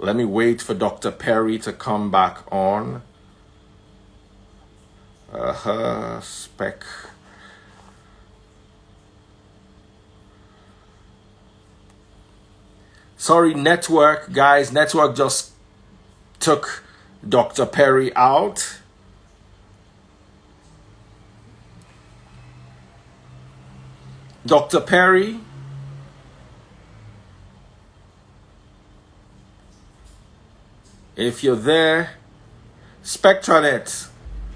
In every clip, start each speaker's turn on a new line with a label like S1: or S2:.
S1: Let me wait for Dr. Perry to come back on. Spec. Sorry, network, guys. Network just took Dr. Perry out. Dr. Perry? If you're there, Spectranet.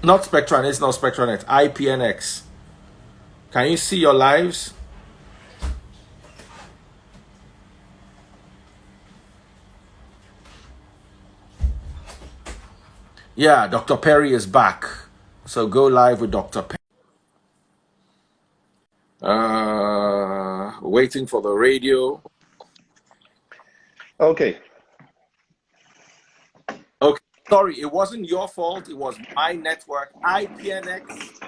S1: Not Spectranet, it's not Spectranet. IPNX. Can you see your lives? Yeah, Dr. Perry is back. So go live with Dr. Perry. Waiting for the radio.
S2: Okay.
S1: Okay. Sorry, it wasn't your fault. It was my network. IPNX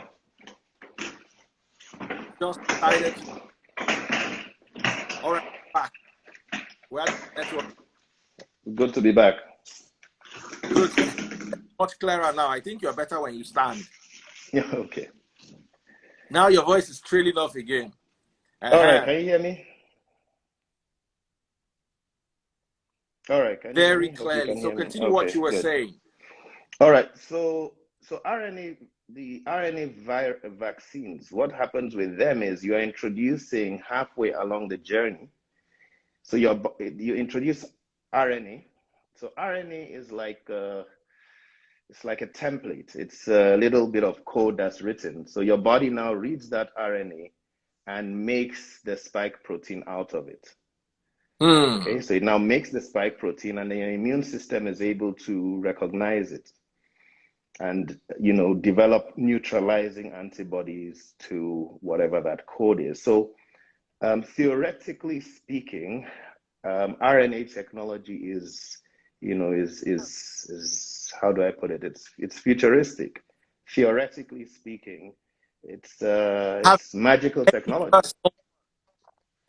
S1: just decided. All right, back. We're at the network.
S2: Good to be back.
S1: Good. Much clearer now. I think you're better when you stand.
S2: Yeah, okay.
S1: Now your voice is trailing off again.
S2: All right, can you hear me? All right, can you hear
S1: Very
S2: me?
S1: clearly. So continue
S2: Okay,
S1: what you were
S2: good.
S1: saying.
S2: All right, so RNA, the vaccines, what happens with them is you are introducing halfway along the journey. So you introduce RNA. So RNA is like it's like a template. It's a little bit of code that's written. So your body now reads that RNA and makes the spike protein out of it. Okay, so it now makes the spike protein, and your immune system is able to recognize it and, you know, develop neutralizing antibodies to whatever that code is. So theoretically speaking, RNA technology is, you know, is how do I put it? It's futuristic. Theoretically speaking, it's magical technology.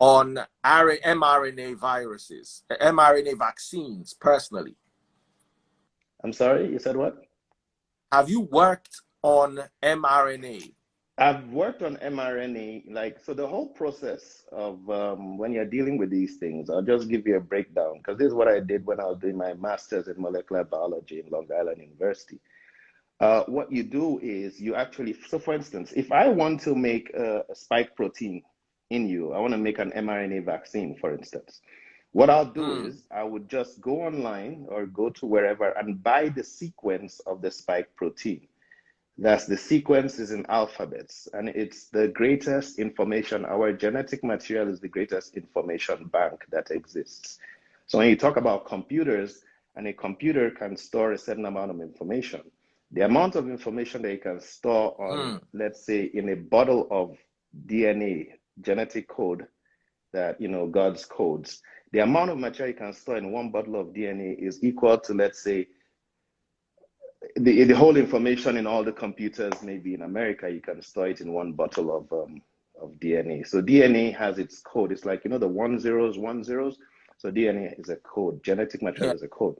S1: On mRNA viruses, mRNA vaccines, personally.
S2: I'm sorry, you said what?
S1: Have you worked on mRNA?
S2: I've worked on mRNA, like, so the whole process of when you're dealing with these things, I'll just give you a breakdown, because this is what I did when I was doing my master's in molecular biology in Long Island University. What you do is you actually, so for instance, if I want to make a spike protein in you, I want to make an mRNA vaccine, for instance. What I'll do is I would just go online or go to wherever and buy the sequence of the spike protein. That's the sequence is in alphabets, and it's the greatest information. Our genetic material is the greatest information bank that exists. So when you talk about computers, and a computer can store a certain amount of information, the amount of information that you can store on, let's say, in a bottle of DNA, genetic code, that, you know, God's codes, the amount of material you can store in one bottle of DNA is equal to, let's say, the whole information in all the computers, maybe in America, you can store it in one bottle of DNA. So DNA has its code. It's like, you know, the 10s, 10s. So DNA is a code. Genetic material is a code.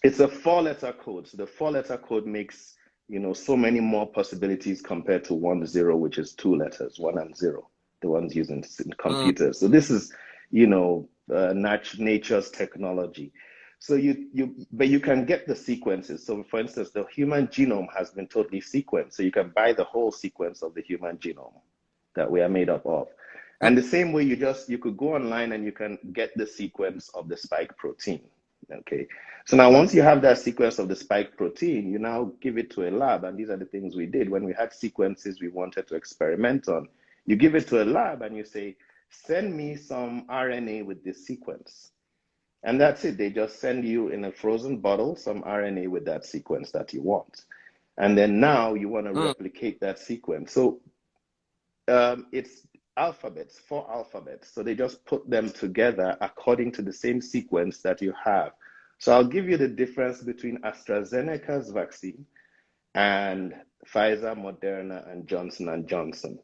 S2: It's a 4-letter code. So the 4-letter code makes, you know, so many more possibilities compared to 10, which is 2 letters, 1 and 0, the ones used in computers. So this is, you know, nature's technology. So but you can get the sequences. So for instance, the human genome has been totally sequenced. So you can buy the whole sequence of the human genome that we are made up of. And the same way you could go online and you can get the sequence of the spike protein. Okay. So now once you have that sequence of the spike protein, you now give it to a lab. And these are the things we did when we had sequences we wanted to experiment on. You give it to a lab and you say, send me some RNA with this sequence. And that's it. They just send you in a frozen bottle some RNA with that sequence that you want. And then now you want to replicate that sequence. So it's alphabets, 4 alphabets. So they just put them together according to the same sequence that you have. So I'll give you the difference between AstraZeneca's vaccine and Pfizer, Moderna, and Johnson & Johnson.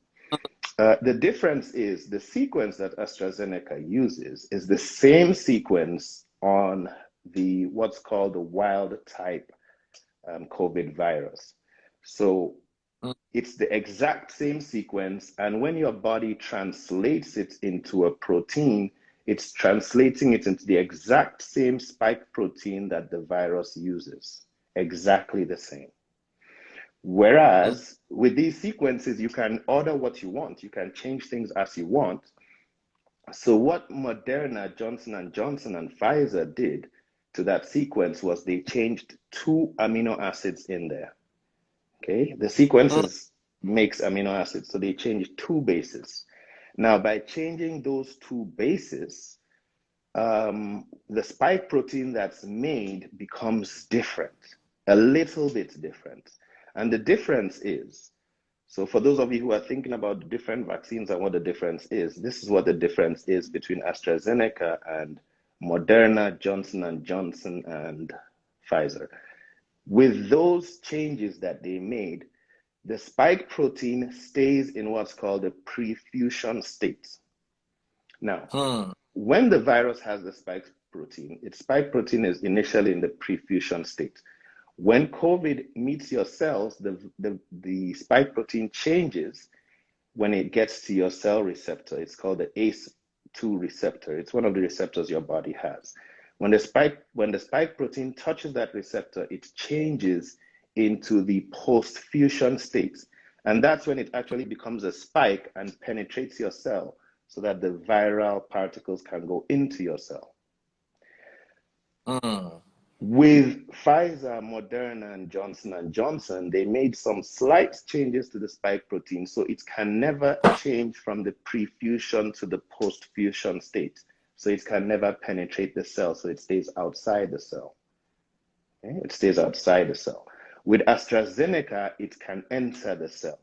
S2: The difference is the sequence that AstraZeneca uses is the same sequence on what's called the wild type COVID virus. So it's the exact same sequence, and when your body translates it into a protein, it's translating it into the exact same spike protein that the virus uses, exactly the same. Whereas with these sequences, you can order what you want, you can change things as you want. So what Moderna, Johnson & Johnson, and Pfizer did to that sequence was they changed 2 amino acids in there. Okay, the sequences makes amino acids, so they changed 2 bases. Now, by changing those 2 bases, the spike protein that's made becomes different, a little bit different. And the difference is, so for those of you who are thinking about the different vaccines and what the difference is, this is what the difference is between AstraZeneca and Moderna, Johnson & Johnson, and Pfizer. With those changes that they made, the spike protein stays in what's called a prefusion state. Now, when the virus has the spike protein, its spike protein is initially in the prefusion state. When COVID meets your cells, the spike protein changes when it gets to your cell receptor. It's called the ACE2 receptor. It's one of the receptors your body has. When the spike protein touches that receptor, it changes into the post-fusion state. And that's when it actually becomes a spike and penetrates your cell so that the viral particles can go into your cell. With Pfizer, Moderna, and Johnson & Johnson, they made some slight changes to the spike protein, so it can never change from the pre-fusion to the post-fusion state. So it can never penetrate the cell, so it stays outside the cell. Okay? It stays outside the cell. With AstraZeneca, it can enter the cell.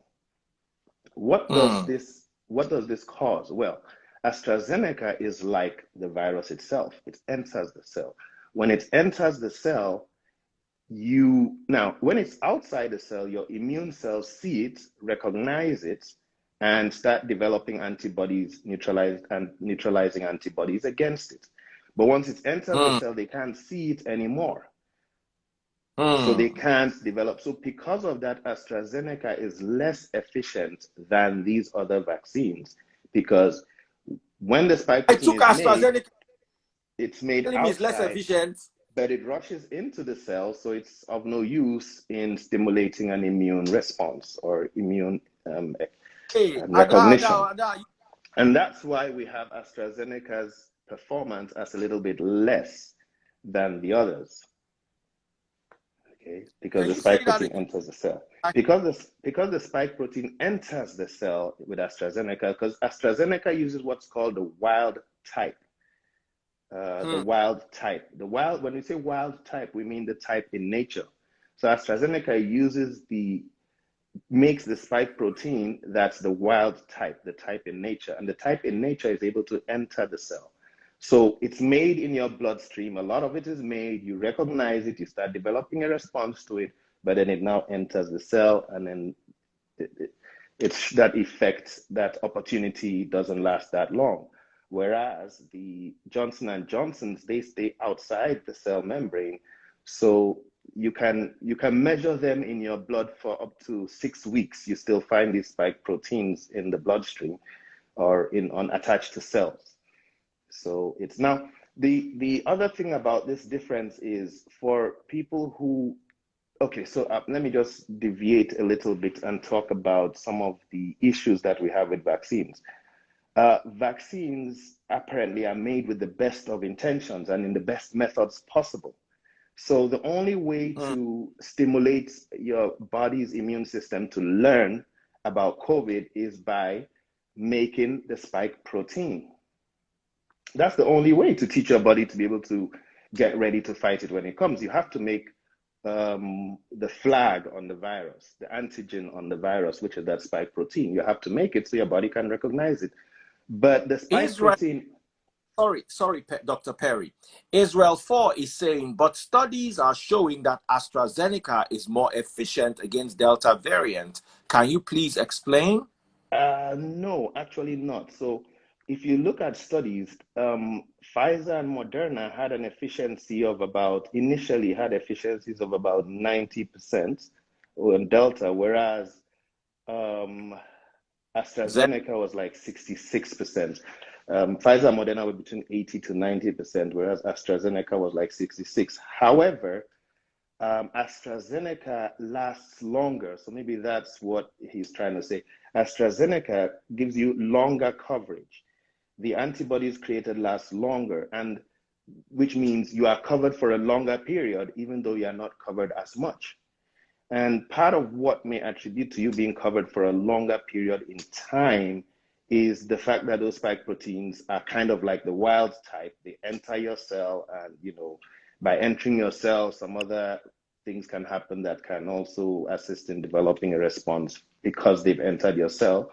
S2: What does this cause? Well, AstraZeneca is like the virus itself. It enters the cell. When it enters the cell, when it's outside the cell, your immune cells see it, recognize it, and start developing antibodies, neutralizing antibodies against it. But once it enters the cell, they can't see it anymore. So they can't develop. So because of that, AstraZeneca is less efficient than these other vaccines, because when the spike protein is made, it's made outside,
S1: is less efficient,
S2: but it rushes into the cell, so it's of no use in stimulating an immune response or immune recognition. And that's why we have AstraZeneca's performance as a little bit less than the others. Okay, because the spike protein enters the cell. Because the spike protein enters the cell with AstraZeneca, because AstraZeneca uses what's called the wild type. The wild type. When we say wild type, we mean the type in nature. So AstraZeneca makes the spike protein that's the wild type, the type in nature. And the type in nature is able to enter the cell. So it's made in your bloodstream. A lot of it is made, you recognize it, you start developing a response to it, but then it now enters the cell, and then it's that effect, that opportunity doesn't last that long. Whereas the Johnson & Johnsons, they stay outside the cell membrane. So you can measure them in your blood for up to 6 weeks. You still find these spike proteins in the bloodstream or attached to cells. So it's now, the other thing about this difference is for people who, okay, so let me just deviate a little bit and talk about some of the issues that we have with vaccines. Vaccines apparently are made with the best of intentions and in the best methods possible. So the only way to stimulate your body's immune system to learn about COVID is by making the spike protein. That's the only way to teach your body to be able to get ready to fight it when it comes. You have to make the flag on the virus, the antigen on the virus, which is that spike protein. You have to make it so your body can recognize it. But the spike protein...
S1: Sorry, Dr. Perry. Israel 4 is saying, but studies are showing that AstraZeneca is more efficient against Delta variant. Can you please explain?
S2: No, actually not. So if you look at studies, Pfizer and Moderna had an efficiency of about, initially had efficiencies of about 90% on Delta, whereas AstraZeneca was like 66%. Pfizer and Moderna were between 80 to 90%, whereas AstraZeneca was like 66. However, AstraZeneca lasts longer. So maybe that's what he's trying to say. AstraZeneca gives you longer coverage. The antibodies created last longer, and which means you are covered for a longer period, even though you are not covered as much. And part of what may attribute to you being covered for a longer period in time is the fact that those spike proteins are kind of like the wild type. They enter your cell, and by entering your cell, some other things can happen that can also assist in developing a response because they've entered your cell,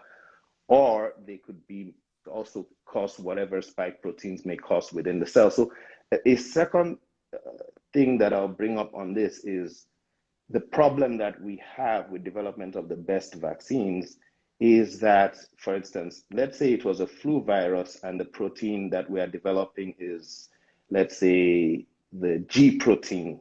S2: or they could be also cause whatever spike proteins may cause within the cell. So a second thing that I'll bring up on this is the problem that we have with development of the best vaccines is that, for instance, let's say it was a flu virus and the protein that we are developing is, let's say, the G protein.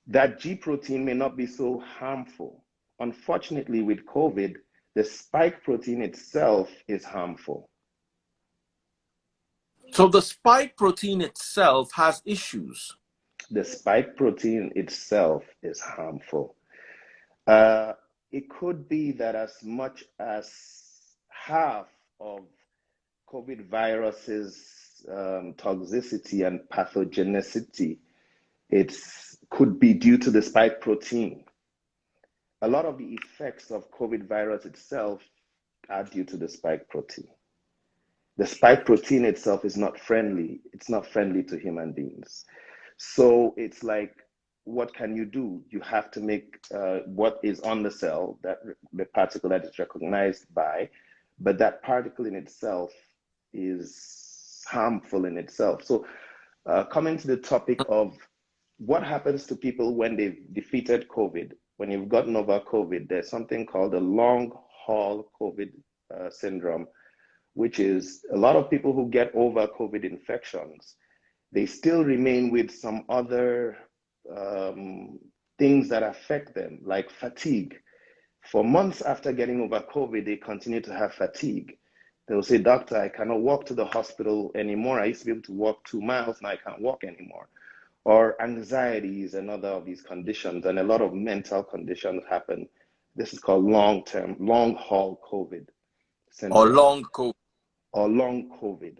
S2: That G protein may not be so harmful. Unfortunately, with COVID, the spike protein itself is harmful.
S1: So the spike protein itself has issues.
S2: The spike protein itself is harmful. It could be that as much as half of COVID viruses' toxicity and pathogenicity, could be due to the spike protein. A lot of the effects of COVID virus itself are due to the spike protein. The spike protein itself is not friendly. It's not friendly to human beings. So it's like, what can you do? You have to make what is on the cell, that the particle that is recognized by, but that particle in itself is harmful in itself. So coming to the topic of what happens to people when they've defeated COVID, when you've gotten over COVID, there's something called a long haul COVID syndrome, which is a lot of people who get over COVID infections, they still remain with some other things that affect them, like fatigue. For months after getting over COVID, they continue to have fatigue. They'll say, doctor, I cannot walk to the hospital anymore. I used to be able to walk 2 miles, now I can't walk anymore. Or anxiety is another of these conditions, and a lot of mental conditions happen. This is called long haul COVID syndrome.
S1: Or long COVID.
S2: Or long COVID.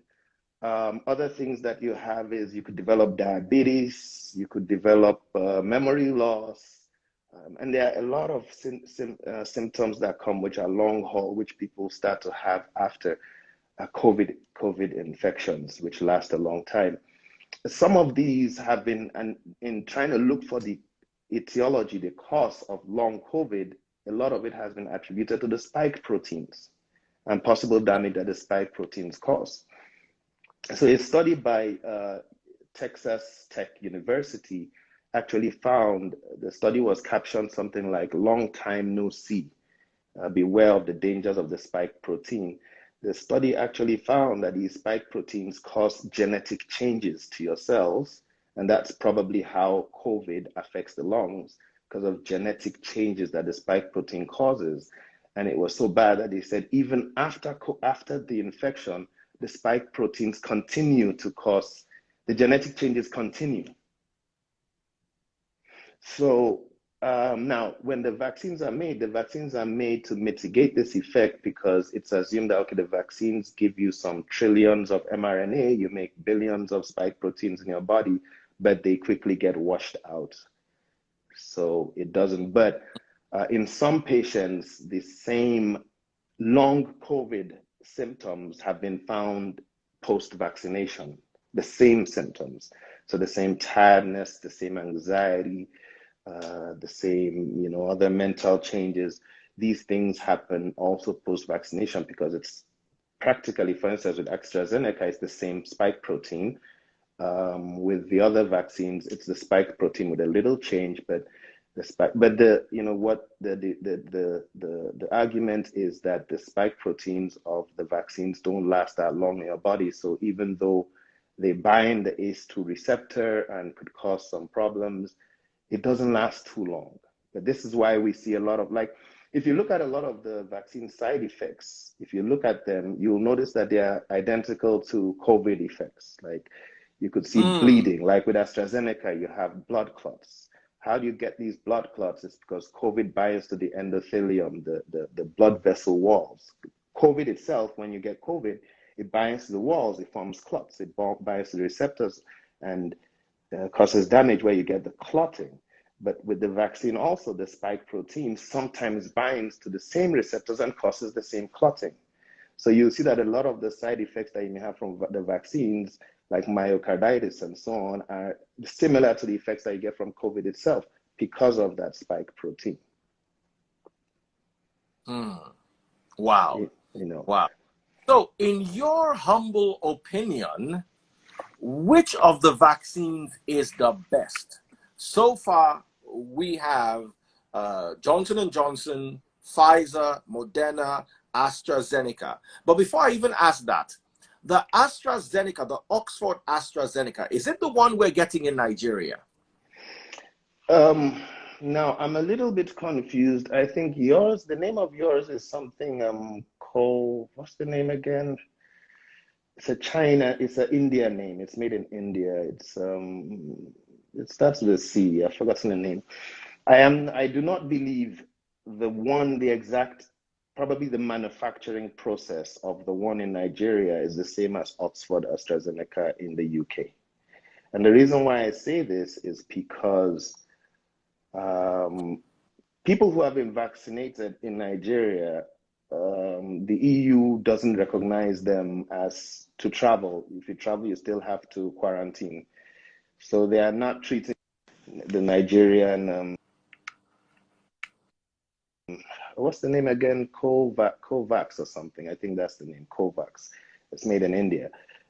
S2: Other things that you have is you could develop diabetes, you could develop memory loss, and there are a lot of symptoms that come which are long haul, which people start to have after COVID infections, which last a long time. Some of these have been, and in trying to look for the etiology, the cause of long COVID, a lot of it has been attributed to the spike proteins and possible damage that the spike proteins cause. So a study by Texas Tech University actually found, the study was captioned something like "long time no see, beware of the dangers of the spike protein." The study actually found that these spike proteins cause genetic changes to your cells, and that's probably how COVID affects the lungs, because of genetic changes that the spike protein causes. And it was so bad that they said even after the infection, the spike proteins continue to cause, the genetic changes continue. So now when the vaccines are made to mitigate this effect, because it's assumed that, okay, the vaccines give you some trillions of mRNA, you make billions of spike proteins in your body, but they quickly get washed out. So it doesn't, but in some patients, the same long COVID symptoms have been found post-vaccination, the same symptoms. So the same tiredness, the same anxiety, the same, other mental changes. These things happen also post-vaccination because it's practically, for instance, with AstraZeneca, it's the same spike protein. With the other vaccines, it's the spike protein with a little change, but The spike, but the you know what the argument is that the spike proteins of the vaccines don't last that long in your body. So even though they bind the ACE2 receptor and could cause some problems, it doesn't last too long. But this is why we see a lot of, like, if you look at a lot of the vaccine side effects, if you look at them, you'll notice that they are identical to COVID effects. Like you could see bleeding, like with AstraZeneca, you have blood clots. How do you get these blood clots? It's because COVID binds to the endothelium, the blood vessel walls. COVID itself, when you get COVID, it binds to the walls, it forms clots, it binds to the receptors and causes damage where you get the clotting. But with the vaccine also, the spike protein sometimes binds to the same receptors and causes the same clotting. So you see that a lot of the side effects that you may have from the vaccines, like myocarditis and so on, are similar to the effects that you get from COVID itself because of that spike protein.
S1: Wow.
S2: You know.
S1: Wow. So in your humble opinion, which of the vaccines is the best? So far, we have Johnson & Johnson, Pfizer, Moderna, AstraZeneca. But before I even ask that, the AstraZeneca, the Oxford AstraZeneca, is it the one we're getting in Nigeria?
S2: Now, I'm a little bit confused. I think yours, the name of yours is something, what's the name again? It's a China, it's an India name. It's made in India. It starts with a C. I've forgotten the name. I do not believe the exact, probably the manufacturing process of the one in Nigeria is the same as Oxford AstraZeneca in the UK. And the reason why I say this is because people who have been vaccinated in Nigeria, the EU doesn't recognize them as to travel. If you travel, you still have to quarantine. So they are not treating the Nigerian, what's the name again? Covax or something. I think that's the name, Covax. It's made in India.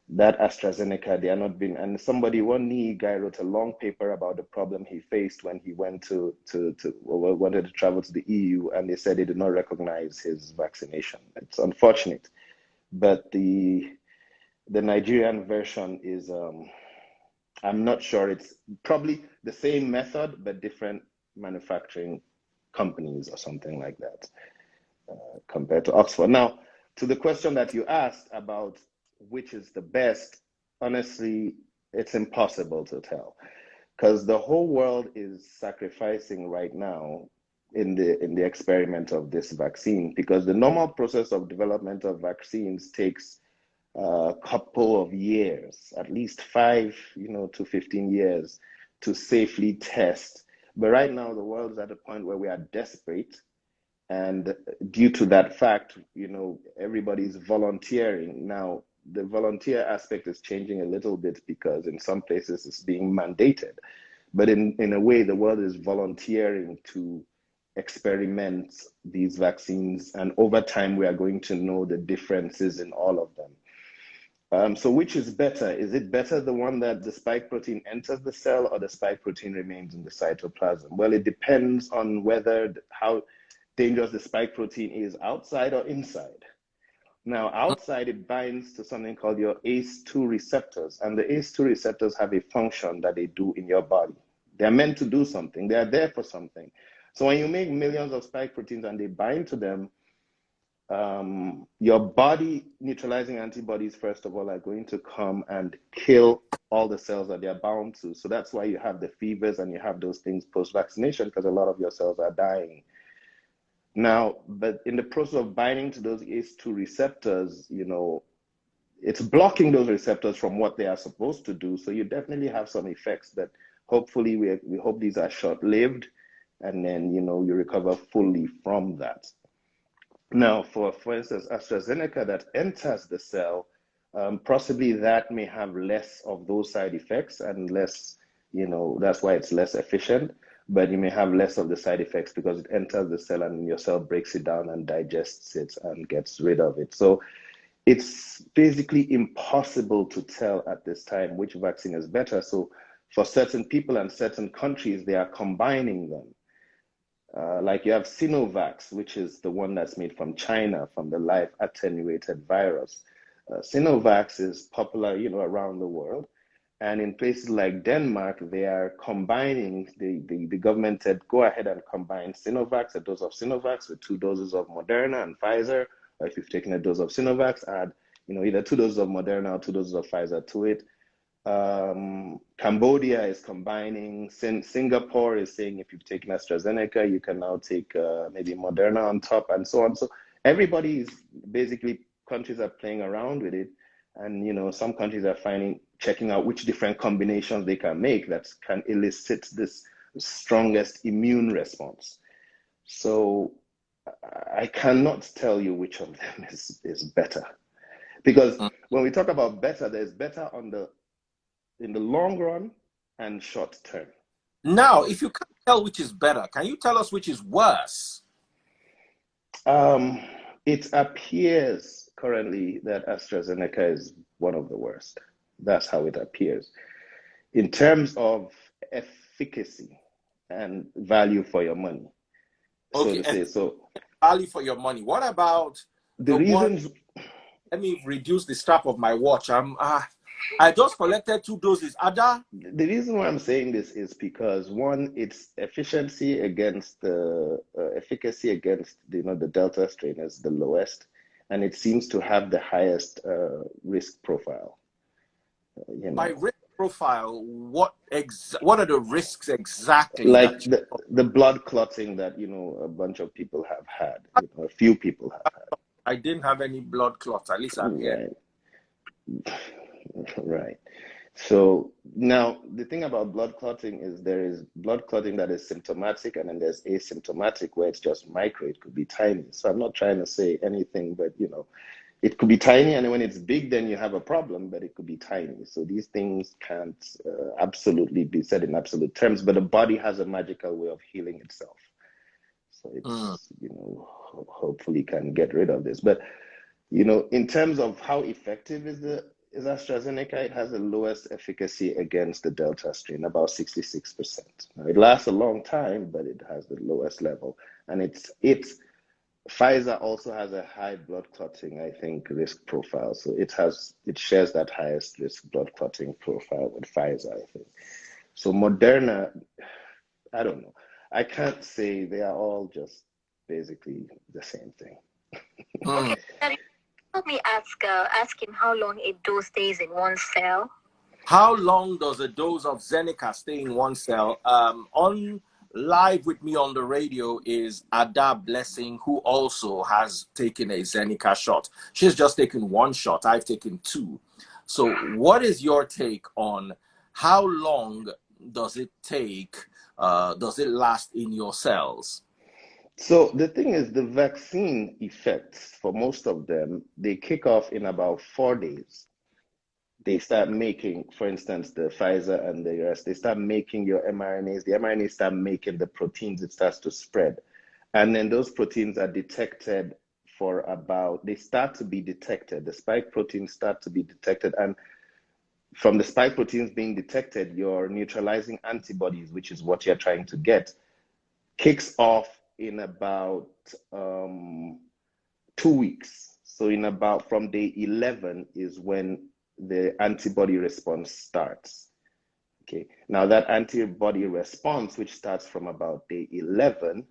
S2: That AstraZeneca, they are not being, and one knee guy wrote a long paper about the problem he faced when he went wanted to travel to the EU, and they said they did not recognize his vaccination. It's unfortunate, but the Nigerian version is, I'm not sure, it's probably the same method, but different manufacturing companies or something like that, compared to Oxford. Now, to the question that you asked about which is the best, honestly, it's impossible to tell, because the whole world is sacrificing right now in the experiment of this vaccine, because the normal process of development of vaccines takes a couple of years, at least 5 to 15 years to safely test. But right now the world is at a point where we are desperate, and due to that fact, everybody's volunteering. Now the volunteer aspect is changing a little bit, because in some places it's being mandated, but in a way the world is volunteering to experiment these vaccines, and over time we are going to know the differences in all of them. So which is better? Is it better the one that the spike protein enters the cell, or the spike protein remains in the cytoplasm? Well, it depends on how dangerous the spike protein is outside or inside. Now, outside, it binds to something called your ACE2 receptors, and the ACE2 receptors have a function that they do in your body. They're meant to do something. They are there for something. So when you make millions of spike proteins and they bind to them, your body neutralizing antibodies, first of all, are going to come and kill all the cells that they're bound to. So that's why you have the fevers and you have those things post-vaccination, because a lot of your cells are dying. Now, but in the process of binding to those ACE2 receptors, it's blocking those receptors from what they are supposed to do. So you definitely have some effects, but hopefully we hope these are short-lived, and then, you recover fully from that. Now, for instance, AstraZeneca that enters the cell, possibly that may have less of those side effects and less, that's why it's less efficient, but you may have less of the side effects because it enters the cell and your cell breaks it down and digests it and gets rid of it. So it's basically impossible to tell at this time which vaccine is better. So for certain people and certain countries, they are combining them. Like you have Sinovac, which is the one that's made from China, from the live attenuated virus. Sinovac is popular, around the world. And in places like Denmark, they are combining, the government said, go ahead and combine Sinovac, a dose of Sinovac with 2 doses of Moderna and Pfizer. Or if you've taken a dose of Sinovac, add, either 2 doses of Moderna or 2 doses of Pfizer to it. Cambodia is combining. Singapore is saying if you've taken AstraZeneca, you can now take maybe Moderna on top, and so on. So everybody is basically, countries are playing around with it, and some countries are checking out which different combinations they can make that can elicit this strongest immune response. So I cannot tell you which of them is better, because when we talk about better, there's better in the long run and short term.
S1: Now, if you can't tell which is better, can you tell us which is worse?
S2: It appears currently that AstraZeneca is one of the worst. That's how it appears. In terms of efficacy and value for your money,
S1: Okay,
S2: so to say. So
S1: value for your money. What about
S2: the reasons?
S1: Let me reduce the strap of my watch. I just collected 2 doses. Ada?
S2: The reason why I'm saying this is because, one, its efficiency against the efficacy against the Delta strain is the lowest, and it seems to have the highest risk profile.
S1: By risk profile, what are the risks exactly?
S2: Like the blood clotting that a bunch of people have had. A few people have had.
S1: I didn't have any blood clots. At least I'm here.
S2: Right. So now the thing about blood clotting is there is blood clotting that is symptomatic, and then there's asymptomatic where it's just micro. It could be tiny. So I'm not trying to say anything, but it could be tiny, and when it's big, then you have a problem, but it could be tiny. So these things can't absolutely be said in absolute terms, but the body has a magical way of healing itself. So it's, hopefully can get rid of this. But, in terms of how effective is AstraZeneca, it has the lowest efficacy against the Delta strain, about 66%. Now, it lasts a long time, but it has the lowest level. And Pfizer also has a high blood clotting, I think, risk profile. So it shares that highest risk blood clotting profile with Pfizer, I think. So Moderna, I don't know. I can't say. They are all just basically the same thing.
S3: Okay. Let me ask him how long a dose stays in one cell.
S1: How long does a dose of Zeneca stay in one cell? On live with me on the radio is Ada Blessing, who also has taken a Zeneca shot. She's just taken 1 shot. I've taken 2. So what is your take on how long does it take? Does it last in your cells?
S2: So the thing is, the vaccine effects, for most of them, they kick off in about 4 days. They start making, for instance, the Pfizer and the rest, they start making your mRNAs. The mRNAs start making the proteins, it starts to spread. And then those proteins are detected they start to be detected. The spike proteins start to be detected. And from the spike proteins being detected, your neutralizing antibodies, which is what you're trying to get, kicks off in about 2 weeks. So from day 11 is when the antibody response starts. Okay. Now that antibody response, which starts from about day 11,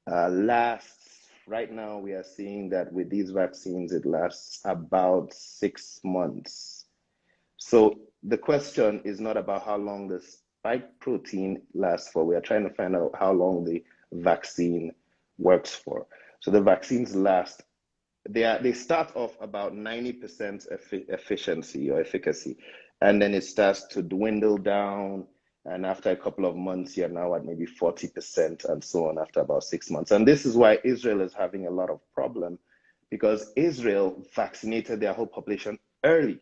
S2: lasts. Right now, we are seeing that with these vaccines, it lasts about 6 months. So the question is not about how long the spike protein lasts for. We are trying to find out how long the vaccine works for. So the vaccines last. They start off about 90% efficiency or efficacy, and then it starts to dwindle down. And after a couple of months, you're now at maybe 40% and so on after about 6 months. And this is why Israel is having a lot of problem, because Israel vaccinated their whole population early.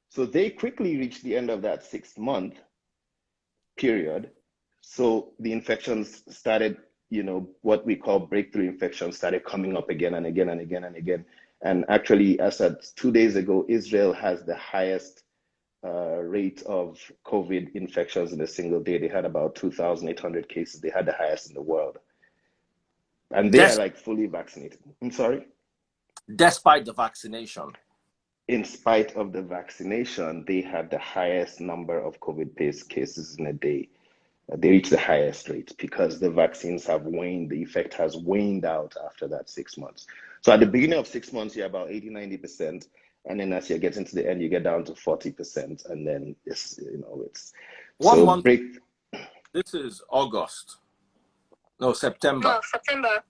S2: So they quickly reached the end of that 6-month period. So the infections started, what we call breakthrough infections started coming up again and again and again and again. And actually, as of 2 days ago, Israel has the highest rate of COVID infections in a single day. They had about 2,800 cases. They had the highest in the world. And they are like fully vaccinated. I'm sorry?
S1: Despite the vaccination.
S2: In spite of the vaccination, they had the highest number of COVID cases in a day. They reached the highest rate because the vaccines have waned. The effect has waned out after that 6 months. So at the beginning of 6 months, you're about 80–90%. And then as you get into the end, you get down to 40%. And then it's, it's
S1: 1 month. This is August. No, September.
S3: No, September.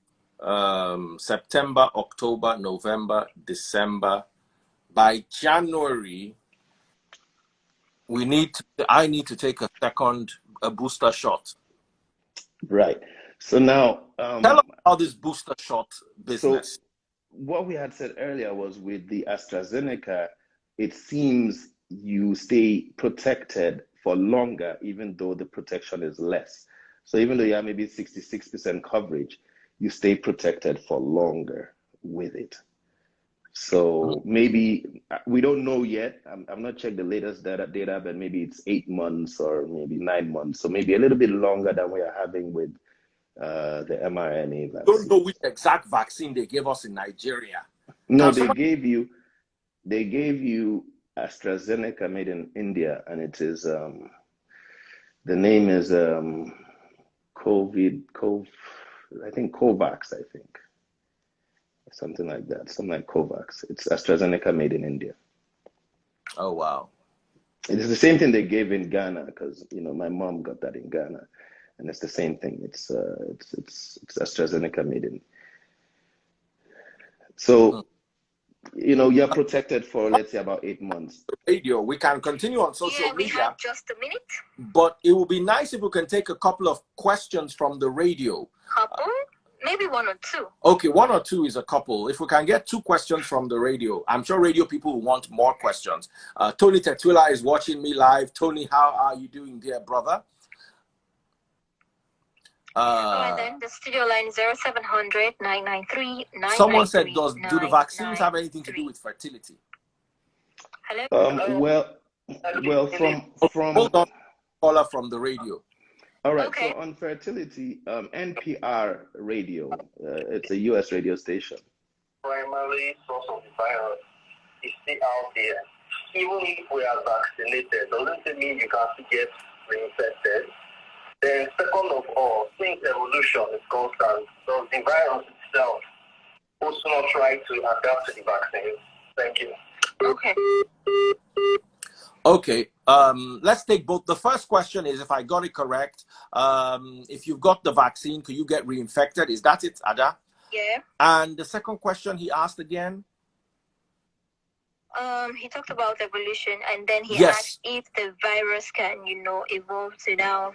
S1: September, October, November, December. By January, I need to take a booster shot.
S2: Right. So now,
S1: tell us about this booster shot business.
S2: So what we had said earlier was with the AstraZeneca, it seems you stay protected for longer, even though the protection is less. So even though you have maybe 66% coverage, you stay protected for longer with it. So maybe, we don't know yet. I'm not checked the latest data, but maybe it's 8 months or maybe 9 months. So maybe a little bit longer than we are having with the mRNA vaccine.
S1: Don't know which exact vaccine they gave us in Nigeria.
S2: No, they gave you AstraZeneca made in India, and it is the name is I think Covax, I think. Something like that, something like Covax. It's AstraZeneca made in India.
S1: Oh, wow.
S2: It's the same thing they gave in Ghana, because my mom got that in Ghana, and it's the same thing. It's AstraZeneca made in. So, you're protected for, let's say, about 8 months.
S1: Radio, we can continue on social media.
S3: We have just a minute.
S1: But it would be nice if we can take a couple of questions from the radio.
S3: Couple? Maybe 1 or 2.
S1: Okay, 1 or 2 is a couple. If we can get 2 questions from the radio, I'm sure radio people will want more questions. Tony Tetwila is watching me live. Tony, how are you doing, dear brother?
S3: All right, then. The studio line is 0700 993 993.
S1: Someone said, do the vaccines have anything to do with fertility?
S3: Hello?
S2: Well, from
S1: Hold on, caller from the radio.
S2: All right,
S3: okay.
S2: So on fertility, NPR radio, it's a U.S. radio station.
S4: Primary source of the virus is still out there. Even if we are vaccinated, doesn't it mean you can still get reinfected? Then second of all, since evolution is constant, does the virus itself also not try to adapt to the vaccine? Thank you.
S3: Okay.
S1: Okay, let's take both. The first question is, if I got it correct, if you've got the vaccine, could you get reinfected? Is that it, Ada?
S3: Yeah.
S1: And the second question he asked again?
S3: He talked about evolution, and then he asked if the virus can, evolve to now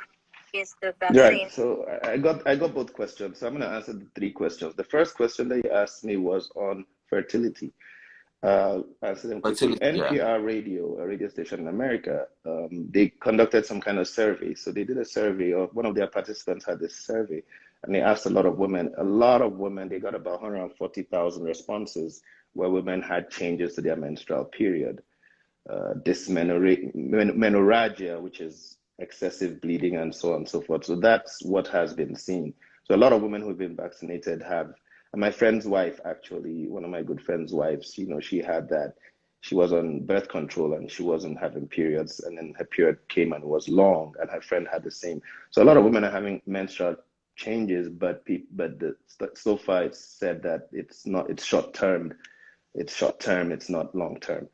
S3: against the vaccine.
S2: Right. So I got both questions. So I'm going to answer the 3 questions. The first question that you asked me was on fertility. Answer them quickly. NPR radio, a radio station in America, they conducted some kind of survey. So they did a survey, or one of their participants had this survey, and they asked a lot of women. They got about 140,000 responses where women had changes to their menstrual period. Dysmenorrhagia, which is excessive bleeding, and so on and so forth. So that's what has been seen. So a lot of women who've been vaccinated have. And my friend's wife, actually, one of my good friend's wives, she had that. She was on birth control and she wasn't having periods. And then her period came and was long, and her friend had the same. So a lot of women are having menstrual changes, but so far it's said that it's short term. It's not long term.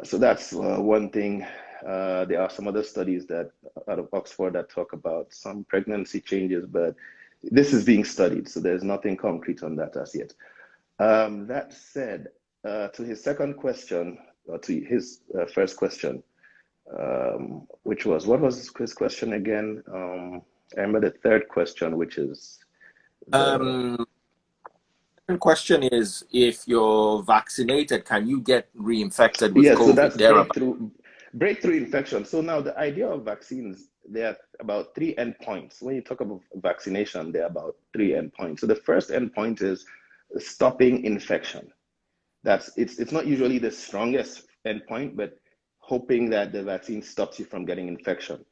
S2: So that's one thing. There are some other studies that out of Oxford that talk about some pregnancy changes, but this is being studied, so there's nothing concrete on that as yet. That said, to his second question, or to his first question, which was, what was his question again? I remember the third question, which is...
S1: The question is, if you're vaccinated, can you get reinfected with COVID?
S2: So that's breakthrough infection. So now the idea of vaccines, there are about 3 endpoints. When you talk about vaccination, there are about 3 endpoints. So the first endpoint is stopping infection. It's not usually the strongest endpoint, but hoping that the vaccine stops you from getting infection.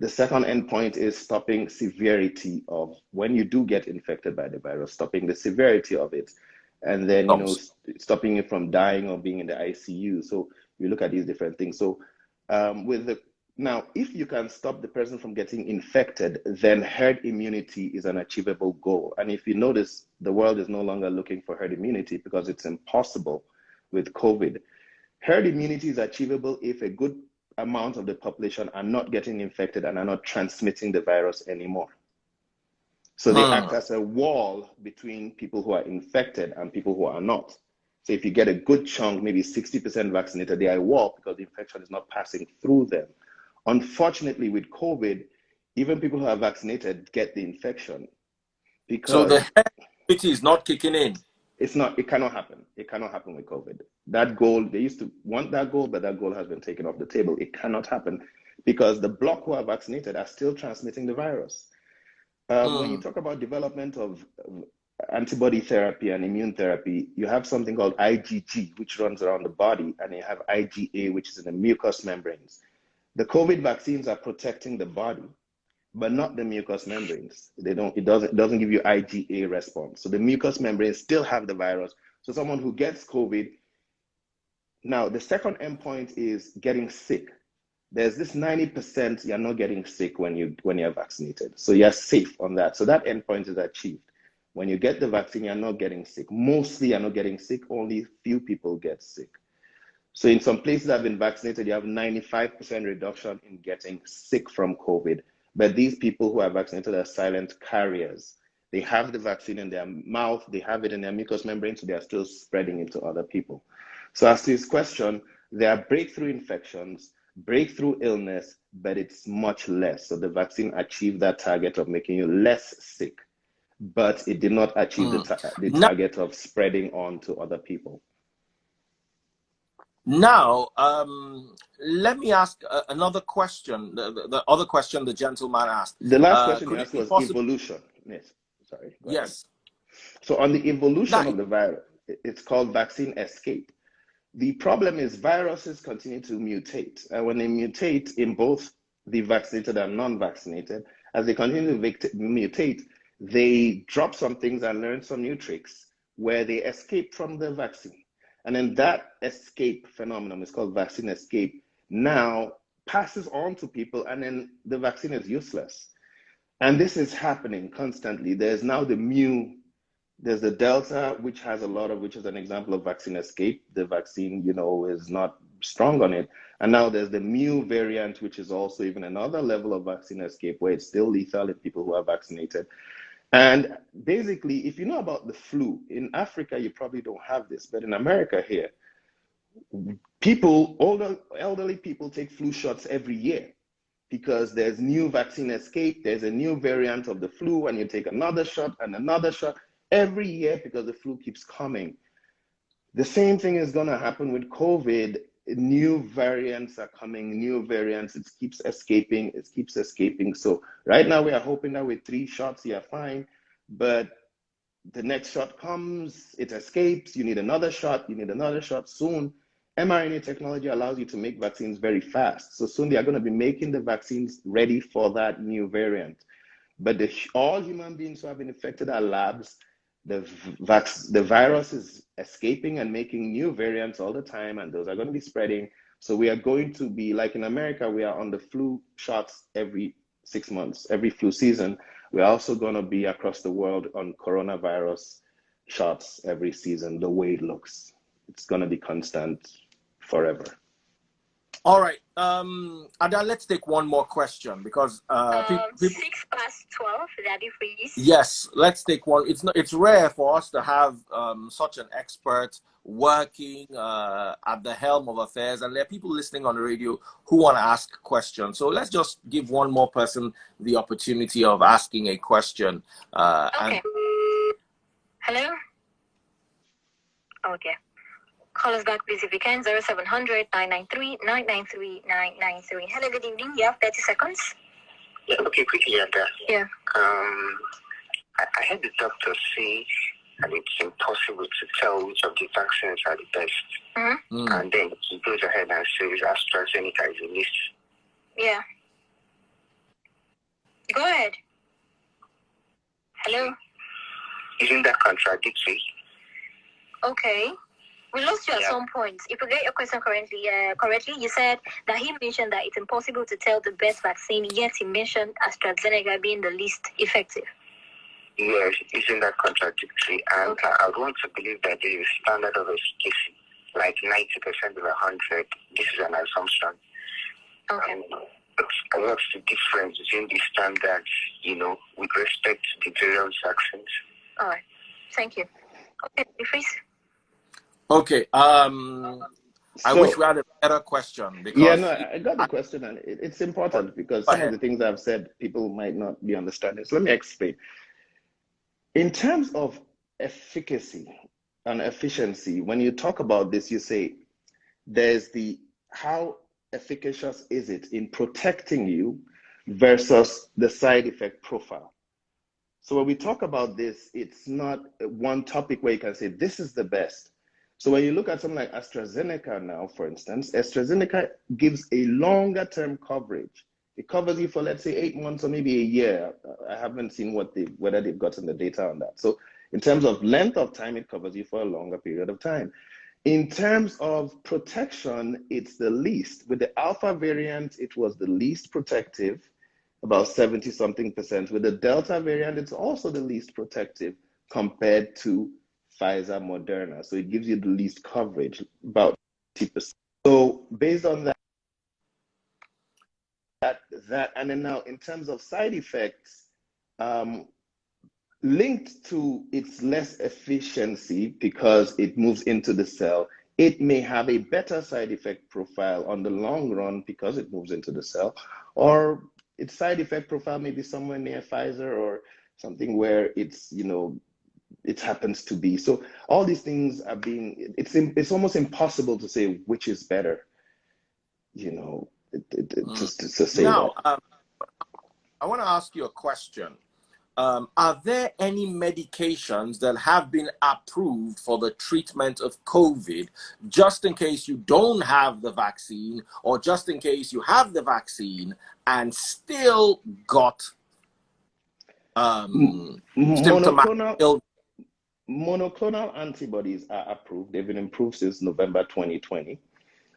S2: The second endpoint is stopping severity of when you do get infected by the virus, stopping the severity of it, and then stopping you from dying or being in the ICU. So you look at these different things. So now, if you can stop the person from getting infected, then herd immunity is an achievable goal. And if you notice, the world is no longer looking for herd immunity because it's impossible with COVID. Herd immunity is achievable if a good amount of the population are not getting infected and are not transmitting the virus anymore. So they act as a wall between people who are infected and people who are not. So if you get a good chunk, maybe 60% vaccinated, they are a wall because the infection is not passing through them. Unfortunately, with COVID, even people who are vaccinated get the infection because
S1: so the herd immunity is not kicking in.
S2: It cannot happen. It cannot happen with COVID. That goal, they used to want that goal, but that goal has been taken off the table. It cannot happen because the bloc who are vaccinated are still transmitting the virus. When you talk about development of antibody therapy and immune therapy, you have something called IgG, which runs around the body, and you have IgA, which is in the mucous membranes. The COVID vaccines are protecting the body, but not the mucous membranes. It doesn't give you IgA response. So the mucous membranes still have the virus. So someone who gets COVID, now the second endpoint is getting sick. There's this 90% you're not getting sick when you're vaccinated. So you're safe on that. So that endpoint is achieved. When you get the vaccine, you're not getting sick. Mostly you're not getting sick, only few people get sick. So in some places that have been vaccinated, you have 95% reduction in getting sick from COVID. But these people who are vaccinated are silent carriers. They have the vaccine in their mouth, they have it in their mucous membrane, so they are still spreading it to other people. So as to his question, there are breakthrough infections, breakthrough illness, but it's much less. So the vaccine achieved that target of making you less sick, but it did not achieve the target of spreading on to other people.
S1: Now, let me ask another question. The other question the gentleman asked.
S2: The last question you asked was evolution. Yes, sorry.
S1: Yes.
S2: So on the evolution of the virus, it's called vaccine escape. The problem is viruses continue to mutate. And when they mutate in both the vaccinated and non-vaccinated, as they continue to mutate, they drop some things and learn some new tricks where they escape from the vaccine. And then that escape phenomenon is called vaccine escape, now passes on to people, and then the vaccine is useless. And this is happening constantly. There's now there's the Delta, which is an example of vaccine escape. The vaccine, is not strong on it. And now there's the mu variant, which is also even another level of vaccine escape, where it's still lethal in people who are vaccinated. And basically, if you know about the flu, in Africa, you probably don't have this, but in America here, elderly people take flu shots every year because there's new vaccine escape, there's a new variant of the flu, and you take another shot and another shot every year because the flu keeps coming. The same thing is going to happen with COVID. New variants are coming, new variants, it keeps escaping. So right now we are hoping that with 3 shots you're fine, but the next shot comes, it escapes, you need another shot soon. mRNA technology allows you to make vaccines very fast. So soon they are going to be making the vaccines ready for that new variant. But all human beings who have been infected are labs. The virus is escaping and making new variants all the time, and those are going to be spreading. So we are going to be, like in America, we are on the flu shots every 6 months, every flu season. We're also going to be across the world on coronavirus shots every season, the way it looks. It's going to be constant forever.
S1: All right. Ada, let's take one more question because
S3: 6 past 12, Daddy, please.
S1: Yes, let's take one. It's rare for us to have such an expert working at the helm of affairs, and there are people listening on the radio who want to ask questions. So let's just give one more person the opportunity of asking a question.
S3: Okay. Hello? Okay. Call us back, please, if you can. 0700 993 993 993. Hello, good evening. You have 30 seconds.
S4: Yeah, okay, quickly, Ada.
S3: Yeah.
S4: I heard the doctor say and it's impossible to tell which of the vaccines are the best. And then he goes ahead and says AstraZeneca is the least.
S3: Yeah. Go ahead. Hello?
S4: Isn't that contradictory?
S3: Okay. We lost you at some point. If you get your question correctly, you said that he mentioned that it's impossible to tell the best vaccine, yet he mentioned AstraZeneca being the least effective.
S4: Yes, isn't that contradictory? And I want to believe that there is a standard of efficacy, like 90% of 100. This is an assumption.
S3: Okay.
S4: What's the difference between the standards, with respect to the various vaccines?
S3: All right. Thank you. Okay, please.
S1: Okay. I wish we had a better question because
S2: I got the question, and it's important because some of the things I've said people might not be understanding. So let me explain. In terms of efficacy and efficiency, when you talk about this, you say there's the how efficacious is it in protecting you versus the side effect profile. So when we talk about this, it's not one topic where you can say this is the best. So when you look at something like AstraZeneca now, for instance, AstraZeneca gives a longer term coverage. It covers you for, let's say, 8 months or maybe a year. I haven't seen whether they've gotten the data on that. So in terms of length of time, it covers you for a longer period of time. In terms of protection, it's the least. With the Alpha variant, it was the least protective, about 70-something%. With the Delta variant, it's also the least protective compared to Pfizer, Moderna. So it gives you the least coverage, about 50%. So based on that, and then now in terms of side effects, linked to its less efficiency because it moves into the cell, it may have a better side effect profile on the long run because it moves into the cell, or its side effect profile may be somewhere near Pfizer or something where it's, it happens to be. So all these things are being, it's almost impossible to say which is better, just to say
S1: now,
S2: that.
S1: I want to ask you a question. Are there any medications that have been approved for the treatment of COVID, just in case you don't have the vaccine, or just in case you have the vaccine and still got symptomatic illness?
S2: Monoclonal antibodies are approved. They've been approved since November 2020.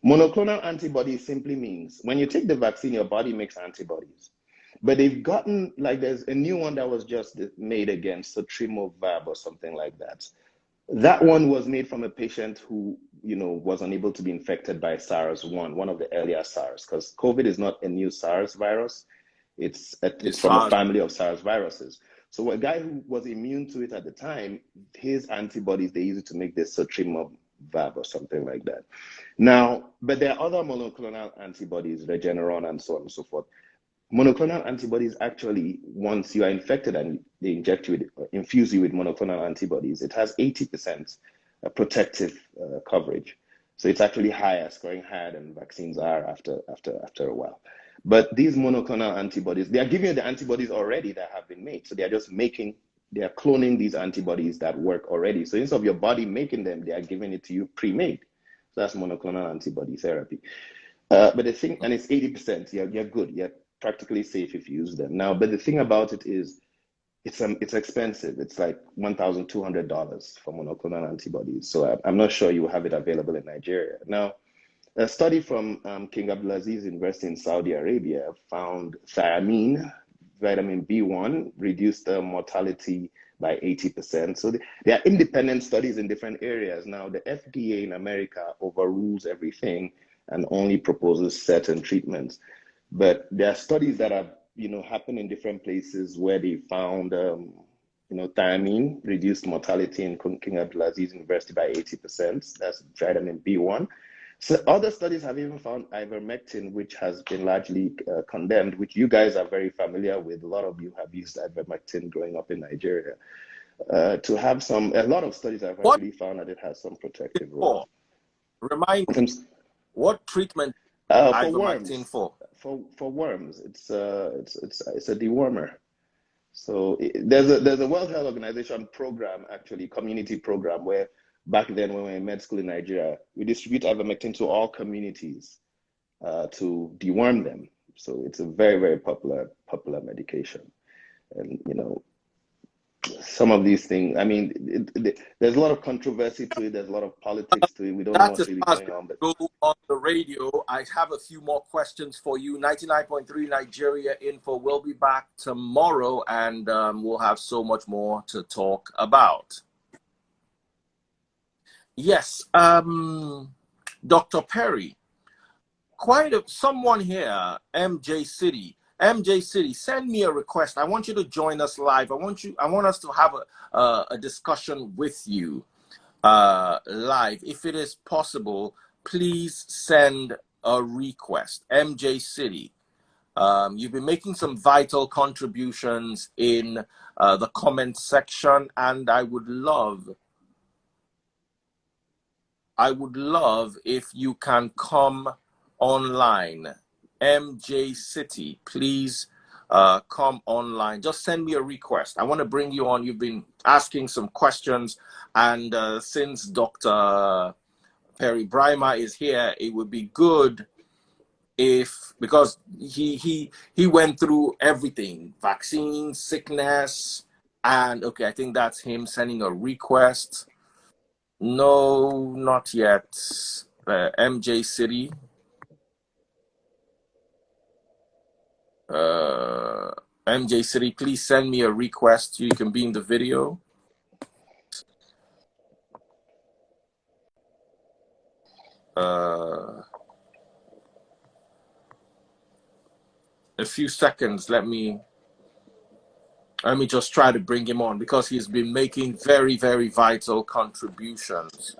S2: Monoclonal antibodies simply means when you take the vaccine, your body makes antibodies. But they've gotten, like, there's a new one that was just made against Sotrovimab or something like that. That one was made from a patient who, was unable to be infected by SARS-1, one of the earlier SARS, because COVID is not a new SARS virus. It's from a family of SARS viruses. So a guy who was immune to it at the time, his antibodies, they use it to make this Sotrovimab or something like that. Now, but there are other monoclonal antibodies, Regeneron and so on and so forth. Monoclonal antibodies actually, once you are infected and they inject you with, infuse you with monoclonal antibodies, it has 80% protective coverage. So it's actually higher, scoring higher than vaccines are after a while. But these monoclonal antibodies, they are giving you the antibodies already that have been made. So they are just they are cloning these antibodies that work already. So instead of your body making them, they are giving it to you pre-made. So that's monoclonal antibody therapy. But the thing, and it's 80%, you're good. You're practically safe if you use them. Now, but the thing about it is, it's expensive. It's like $1,200 for monoclonal antibodies. So I'm not sure you will have it available in Nigeria. Now, a study from King Abdulaziz University in Saudi Arabia found thiamine, vitamin B1, reduced the mortality by 80%. So there are independent studies in different areas. Now, the FDA in America overrules everything and only proposes certain treatments. But there are studies that are, happen in different places where they found, thiamine reduced mortality in King Abdulaziz University by 80%. That's vitamin B1. So other studies have even found ivermectin, which has been largely condemned, which you guys are very familiar with. A lot of you have used ivermectin growing up in Nigeria. A lot of studies have actually found that it has some protective role.
S1: Remind me, what treatment
S2: for worms?
S1: ivermectin for?
S2: For worms, it's a dewormer. So there's a World Health Organization program, actually, community program, where back then when we were in med school in Nigeria, we distribute ivermectin to all communities to deworm them. So it's a very, very popular medication. And, you know, some of these things, I mean, there's a lot of controversy to it. There's a lot of politics to it. We don't know what's really going on. But
S1: go on the radio. I have a few more questions for you. 99.3 Nigeria Info. We'll be back tomorrow, and we'll have so much more to talk about. Yes, Dr. Perry, someone here, MJ City. MJ City, send me a request. I want you to join us live. I want us to have a discussion with you live. If it is possible, please send a request. MJ City, you've been making some vital contributions in the comment section, and I would love if you can come online. MJ City, please come online. Just send me a request. I want to bring you on. You've been asking some questions, and since Dr. Perry Brimah is here, it would be good because he went through everything: vaccine, sickness, and okay, I think that's him sending a request. No, not yet. MJ City. MJ City, please send me a request. You can be in the video. A few seconds. Let me just try to bring him on because he's been making very, very vital contributions.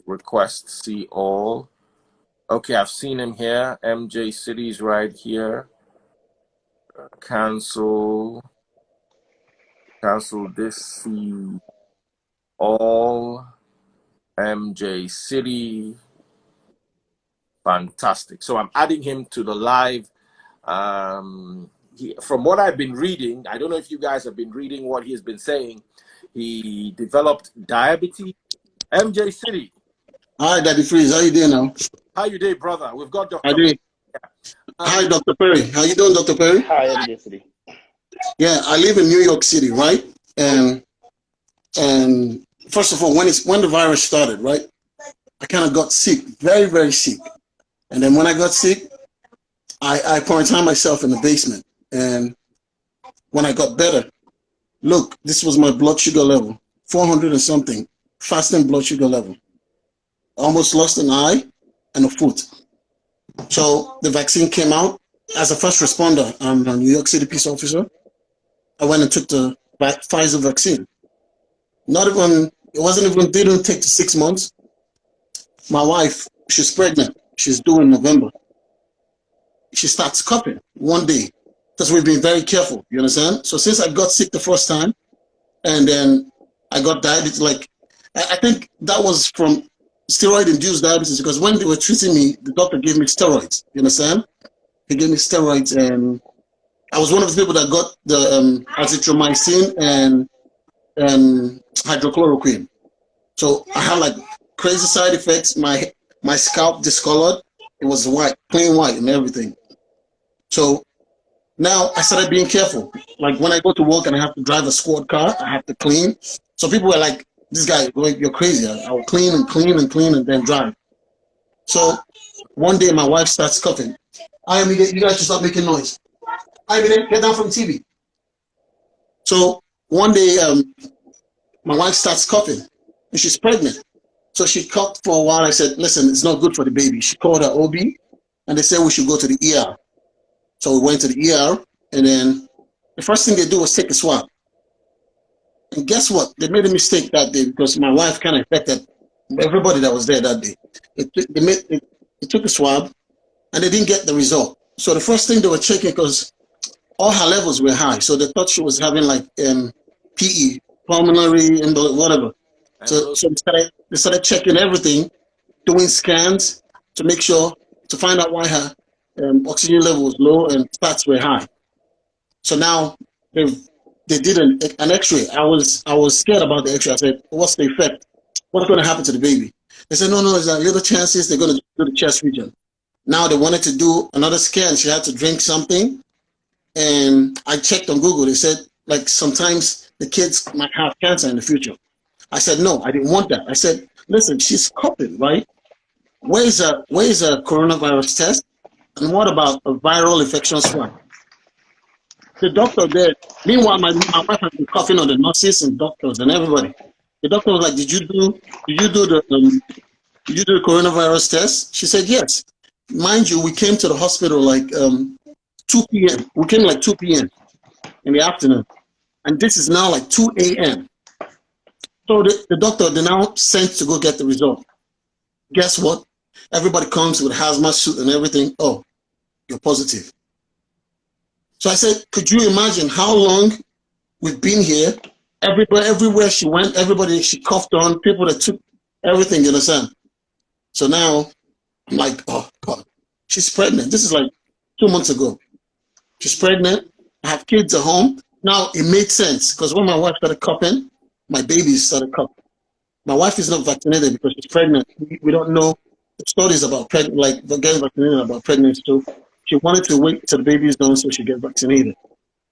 S1: Request see all. Okay, I've seen him here. MJ City's right here. Cancel this. See all. MJ City. Fantastic. So I'm adding him to the live. From what I've been reading, I don't know if you guys have been reading what he has been saying. He developed diabetes. MJ City.
S5: Hi, Daddy Freeze. How you doing now?
S1: How you doing, brother? We've got Dr.
S5: How you doing? Hi, Dr. Perry. How you doing, Dr. Perry?
S2: Hi, MJ City.
S5: Yeah, I live in New York City, right? And first of all, when the virus started, right, I kind of got sick, very, very sick. And then when I got sick, I quarantined myself in the basement. And when I got better, look, this was my blood sugar level, 400 and something, fasting blood sugar level. Almost lost an eye and a foot. So the vaccine came out. As a first responder, I'm a New York City peace officer. I went and took the Pfizer vaccine. Didn't take 6 months. My wife, she's pregnant. She's due in November. She starts coughing one day because we've been very careful, you understand? So since I got sick the first time and then I got diabetes, like I think that was from steroid-induced diabetes because when they were treating me, the doctor gave me steroids, you understand? He gave me steroids and I was one of the people that got the azithromycin and hydrochloroquine. So I had like crazy side effects. My scalp discolored. It was white, plain white and everything. So now I started being careful. Like when I go to work and I have to drive a squad car, I have to clean. So people were like, this guy, you're crazy. I will clean and then drive. So one day my wife starts coughing. You guys should stop making noise. Get down from TV. So one day my wife starts coughing and she's pregnant. So she coughed for a while. I said, listen, it's not good for the baby. She called her OB and they said we should go to the ER. So we went to the ER and then the first thing they do was take a swab. And guess what? They made a mistake that day because my wife kind of affected everybody that was there that day. They took a swab and they didn't get the result. So the first thing they were checking because all her levels were high. So they thought she was having like PE, pulmonary, whatever. So they started checking everything, doing scans to make sure, to find out why her oxygen level was low and stats were high. So now they did an X-ray. I was scared about the X-ray. I said, "What's the effect? What's going to happen to the baby?" They said, "No, there's a little chances they're going to do the chest region." Now they wanted to do another scan. She had to drink something, and I checked on Google. They said like sometimes the kids might have cancer in the future. I said, "No, I didn't want that." I said, "Listen, she's coughing, right? Where's a coronavirus test? And what about a viral infection swab?" The doctor there, meanwhile, my wife has been coughing on the nurses and doctors and everybody. The doctor was like, did you do the coronavirus test? She said, yes. Mind you, we came to the hospital like 2 p.m. We came like 2 p.m. in the afternoon. And this is now like 2 a.m. So the doctor, they now sent to go get the result. Guess what? Everybody comes with a hazmat suit and everything. Oh, you're positive. So I said, could you imagine how long we've been here? Everywhere she went, everybody she coughed on, people that took everything, you understand? So now I'm like, oh God, she's pregnant. This is like 2 months ago. She's pregnant. I have kids at home. Now it made sense because when my wife started coughing, my baby started coughing. My wife is not vaccinated because she's pregnant. We don't know the stories about getting vaccinated about pregnancy too. She wanted to wait till the baby is done so she gets vaccinated.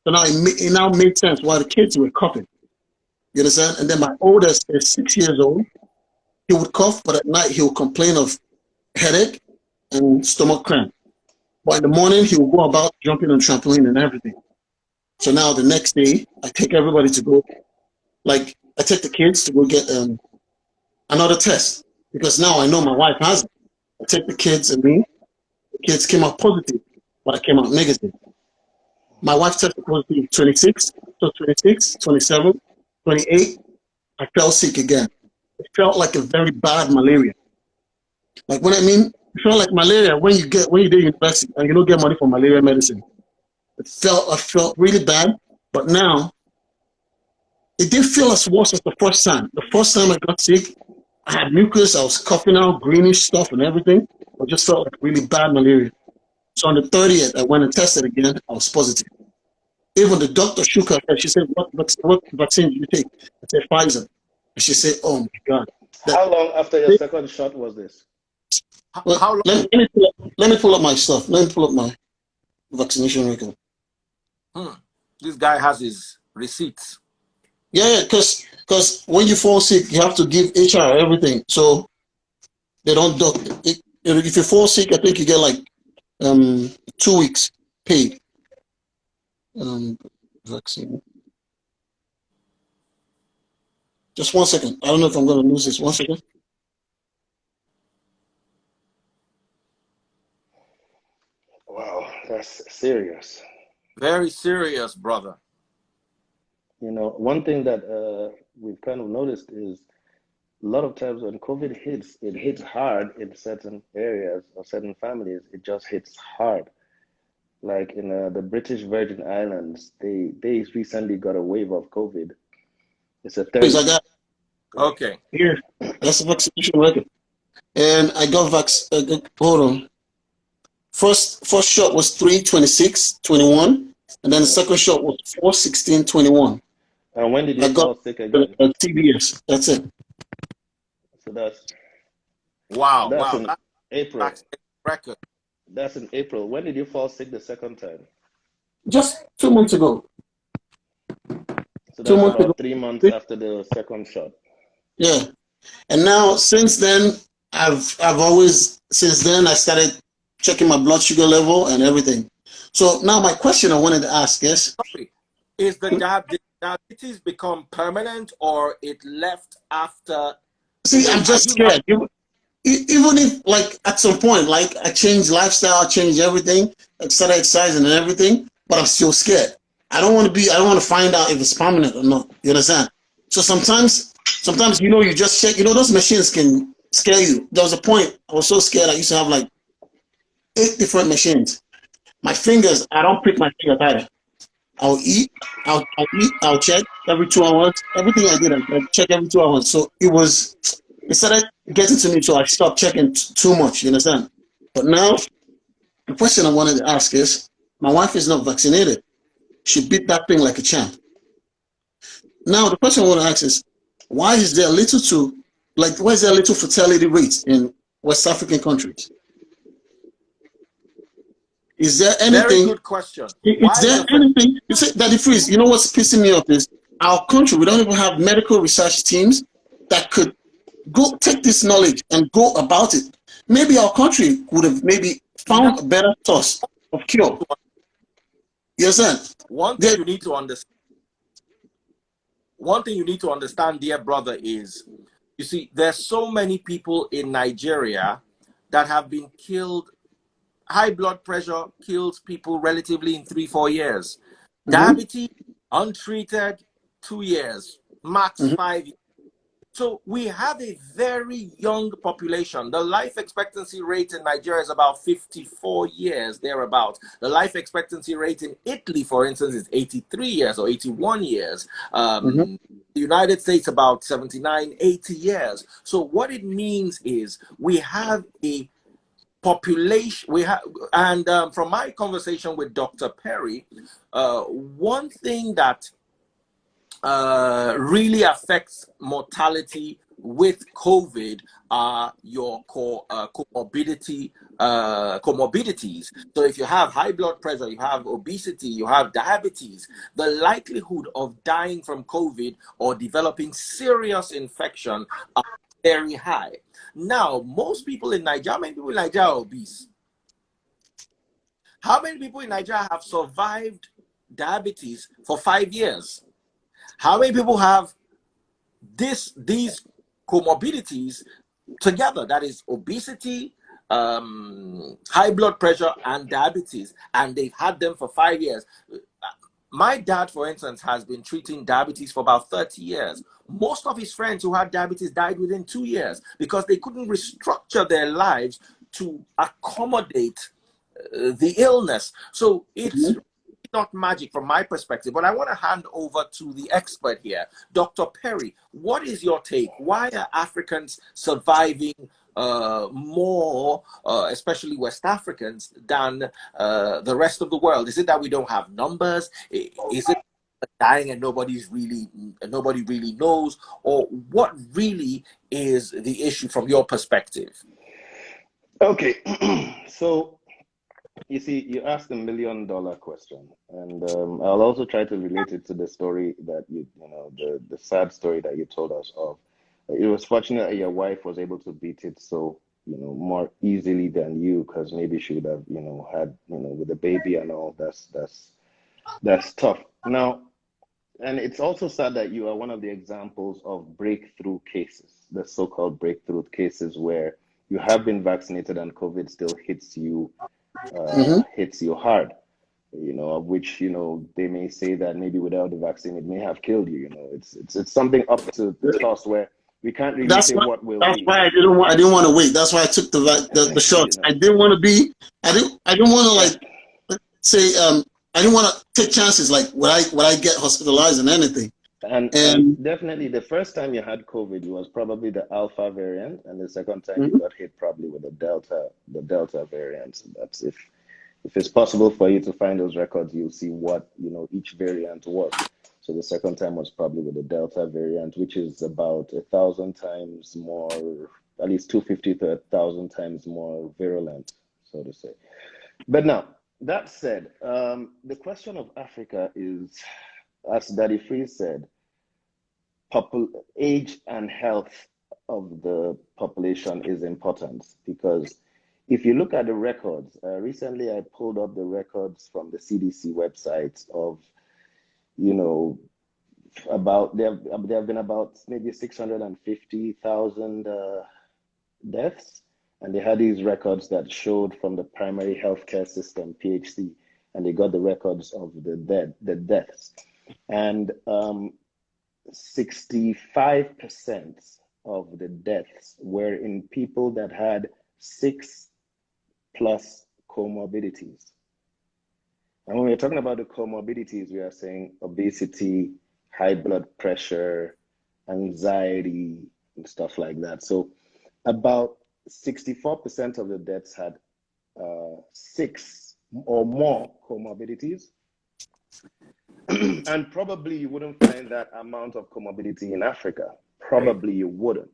S5: So now it now made sense why the kids were coughing. You understand? And then my oldest is 6 years old. He would cough, but at night he would complain of headache and stomach cramp. But in the morning he would go about jumping on trampoline and everything. So now the next day I take everybody to go, like I take the kids to go get another test because now I know my wife has it. I take the kids and me. Kids came out positive, but I came out negative. My wife tested positive 26, so 26, 27, 28. I fell sick again. It felt like a very bad malaria. Like when I mean, it felt like malaria when you do university and you don't get money for malaria medicine. I felt really bad, but now it didn't feel as worse as the first time. The first time I got sick, I had mucus, I was coughing out greenish stuff and everything. I just felt like really bad malaria. So on the 30th, I went and tested again. I was positive. Even the doctor shook her head. She said, what vaccine did you take? I said, Pfizer. And she said, oh my God.
S2: How long after your second shot was this?
S5: Well,
S1: How long?
S5: let me pull up my stuff. Let me pull up my vaccination record.
S1: This guy has his receipts.
S5: Yeah, because when you fall sick, you have to give HR everything. So they don't do it. If you fall sick, I think you get like 2 weeks paid. Vaccine. Just 1 second. I don't know if I'm going to lose this. 1 second.
S2: Wow, that's serious.
S1: Very serious, brother.
S2: You know, one thing that we've kind of noticed is a lot of times when COVID hits, it hits hard in certain areas or certain families. It just hits hard. Like in the British Virgin Islands, they recently got a wave of COVID. It's a
S5: Please, I got
S1: Okay.
S5: here. That's the vaccination record, and I got hold on. First shot was 3/26/21, and then the second shot was 4/16/21.
S2: And when did you fall sick again?
S5: TBS. That's it.
S2: So that's
S1: Wow.
S2: in
S1: That's
S2: April.
S1: record.
S2: That's in April. When did you fall sick the second time?
S5: Just 2 months ago.
S2: So
S5: 2
S2: that's
S5: months ago.
S2: about 3 months after the second shot.
S5: Yeah, and now since then, I've always since then I started checking my blood sugar level and everything. So now my question I wanted to ask is:
S1: Sorry. Is the diabetes become permanent or it left after?
S5: see, I'm just scared. Even if like at some point, like I changed lifestyle, changed everything, I started exercising and everything, but I'm still scared. I don't want to find out if it's permanent or not. You understand? So sometimes you just check. Those machines can scare you. There was a point I was so scared. I used to have like 8 different machines. My fingers, I don't prick my fingers either. I'll eat, I'll check every 2 hours. Everything I did, I check every 2 hours. So it started getting to me, so I stopped checking too much. You understand? But now The question I wanted to ask is, my wife is not vaccinated. She beat that thing like a champ. Now, the question I want to ask is, why is there why is there a little fertility rate in West African countries? Is there
S1: Very
S5: anything?
S1: good question.
S5: Is
S1: Why is
S5: there
S1: the
S5: anything? You say, Daddy Freeze, you know what's pissing me off is our country, we don't even have medical research teams that could go take this knowledge and go about it. Maybe our country would have maybe found a better source of cure. You understand?
S1: one thing you need to understand? One thing you need to understand, dear brother, is you see, there's so many people in Nigeria that have been killed. High blood pressure kills people relatively in 3-4 years. Diabetes, untreated, 2 years, max 5 years. So we have a very young population. The life expectancy rate in Nigeria is about 54 years, thereabouts. The life expectancy rate in Italy, for instance, is 83 years or 81 years. The United States, about 79, 80 years. So what it means is we have a population, and from my conversation with Dr. Perry, one thing that really affects mortality with COVID are your comorbidities. So if you have high blood pressure, you have obesity, you have diabetes, the likelihood of dying from COVID or developing serious infection are very high. Now, most people in Nigeria, how many people in Nigeria are obese? How many people in Nigeria have survived diabetes for 5 years? How many people have these comorbidities together? That is obesity, high blood pressure, and diabetes, and they've had them for 5 years. My dad, for instance, has been treating diabetes for about 30 years. Most of his friends who had diabetes died within 2 years because they couldn't restructure their lives to accommodate the illness. So it's not magic from my perspective, but I want to hand over to the expert here. Dr. Perry, what is your take? Why are Africans surviving more, especially West Africans, than the rest of the world? Is it that we don't have numbers? Is it dying and nobody really knows? Or what really is the issue from your perspective?
S2: Okay, so you see, you asked $1 million question, and I'll also try to relate it to the story that the sad story that you told us of. It was fortunate that your wife was able to beat it so more easily than you, because maybe she would have had with a baby and all. That's tough. Now, and it's also sad that you are one of the examples of breakthrough cases, the so-called breakthrough cases where you have been vaccinated and COVID still hits you hard, of which they may say that maybe without the vaccine it may have killed you. It's something up to the toss where we can't really say what will be.
S5: That's why I didn't want to wait. That's why I took the shots. I didn't want to be. I didn't want to say I didn't want to take chances like would I get hospitalized and anything.
S2: And definitely the first time you had COVID, it was probably the Alpha variant, and the second time you got hit probably with the Delta variant. So that's if it's possible for you to find those records, you'll see what each variant was. So the second time was probably with the Delta variant, which is about 1,000 times more, at least 250 to 1,000 times more virulent, so to say. But now, that said, the question of Africa is, as Daddy Freeze said, age and health of the population is important, because if you look at the records, recently I pulled up the records from the CDC website of, about there have been about maybe 650,000 deaths, and they had these records that showed from the primary healthcare system, PHC, and they got the records of the deaths, and 65% of the deaths were in people that had 6+ comorbidities. And when we're talking about the comorbidities, we are saying obesity, high blood pressure, anxiety, and stuff like that. So about 64% of the deaths had 6 or more comorbidities. And probably you wouldn't find that amount of comorbidity in Africa. Probably you wouldn't.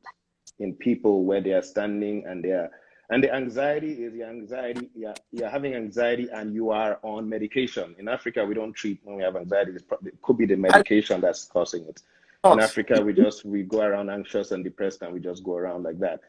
S2: In people where they are standing and the anxiety is your anxiety, you're having anxiety and you are on medication. In Africa, we don't treat when we have anxiety. It could be the medication that's causing it. In Africa, we go around anxious and depressed and we just go around like that.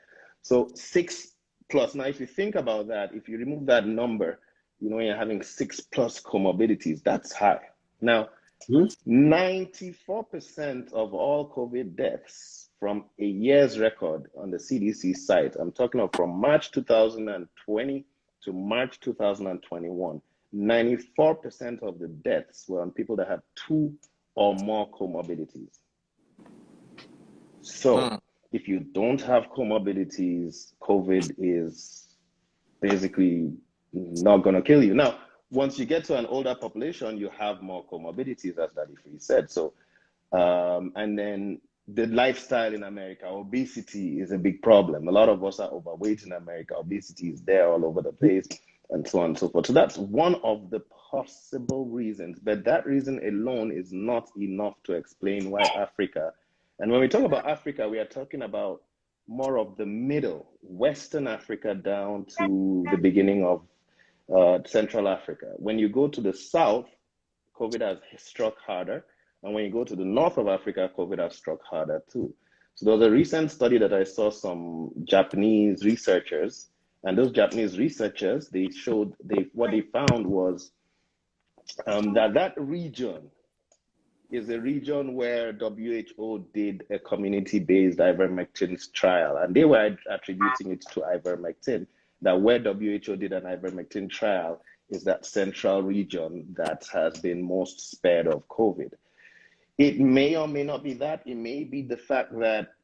S2: So 6 plus. Now, if you think about that, if you remove that number, you're having 6 plus comorbidities, that's high. Now, 94% of all COVID deaths from a year's record on the CDC site, I'm talking of from March 2020 to March 2021, 94% of the deaths were on people that have 2 or more comorbidities. So if you don't have comorbidities, COVID is basically not going to kill you. Now, once you get to an older population, you have more comorbidities, as Daddy Free said. So, and then the lifestyle in America, obesity is a big problem. A lot of us are overweight in America. Obesity is there all over the place, and so on and so forth. So that's one of the possible reasons. But that reason alone is not enough to explain why Africa, and when we talk about Africa, we are talking about more of the middle, Western Africa down to the beginning of Central Africa. When you go to the south, COVID has struck harder. And when you go to the north of Africa, COVID has struck harder too. So there was a recent study that I saw some Japanese researchers, and those Japanese researchers, what they found was that region is a region where WHO did a community-based ivermectin trial, and they were attributing it to ivermectin, that where WHO did an ivermectin trial is that central region that has been most spared of COVID. It may or may not be that. It may be the fact that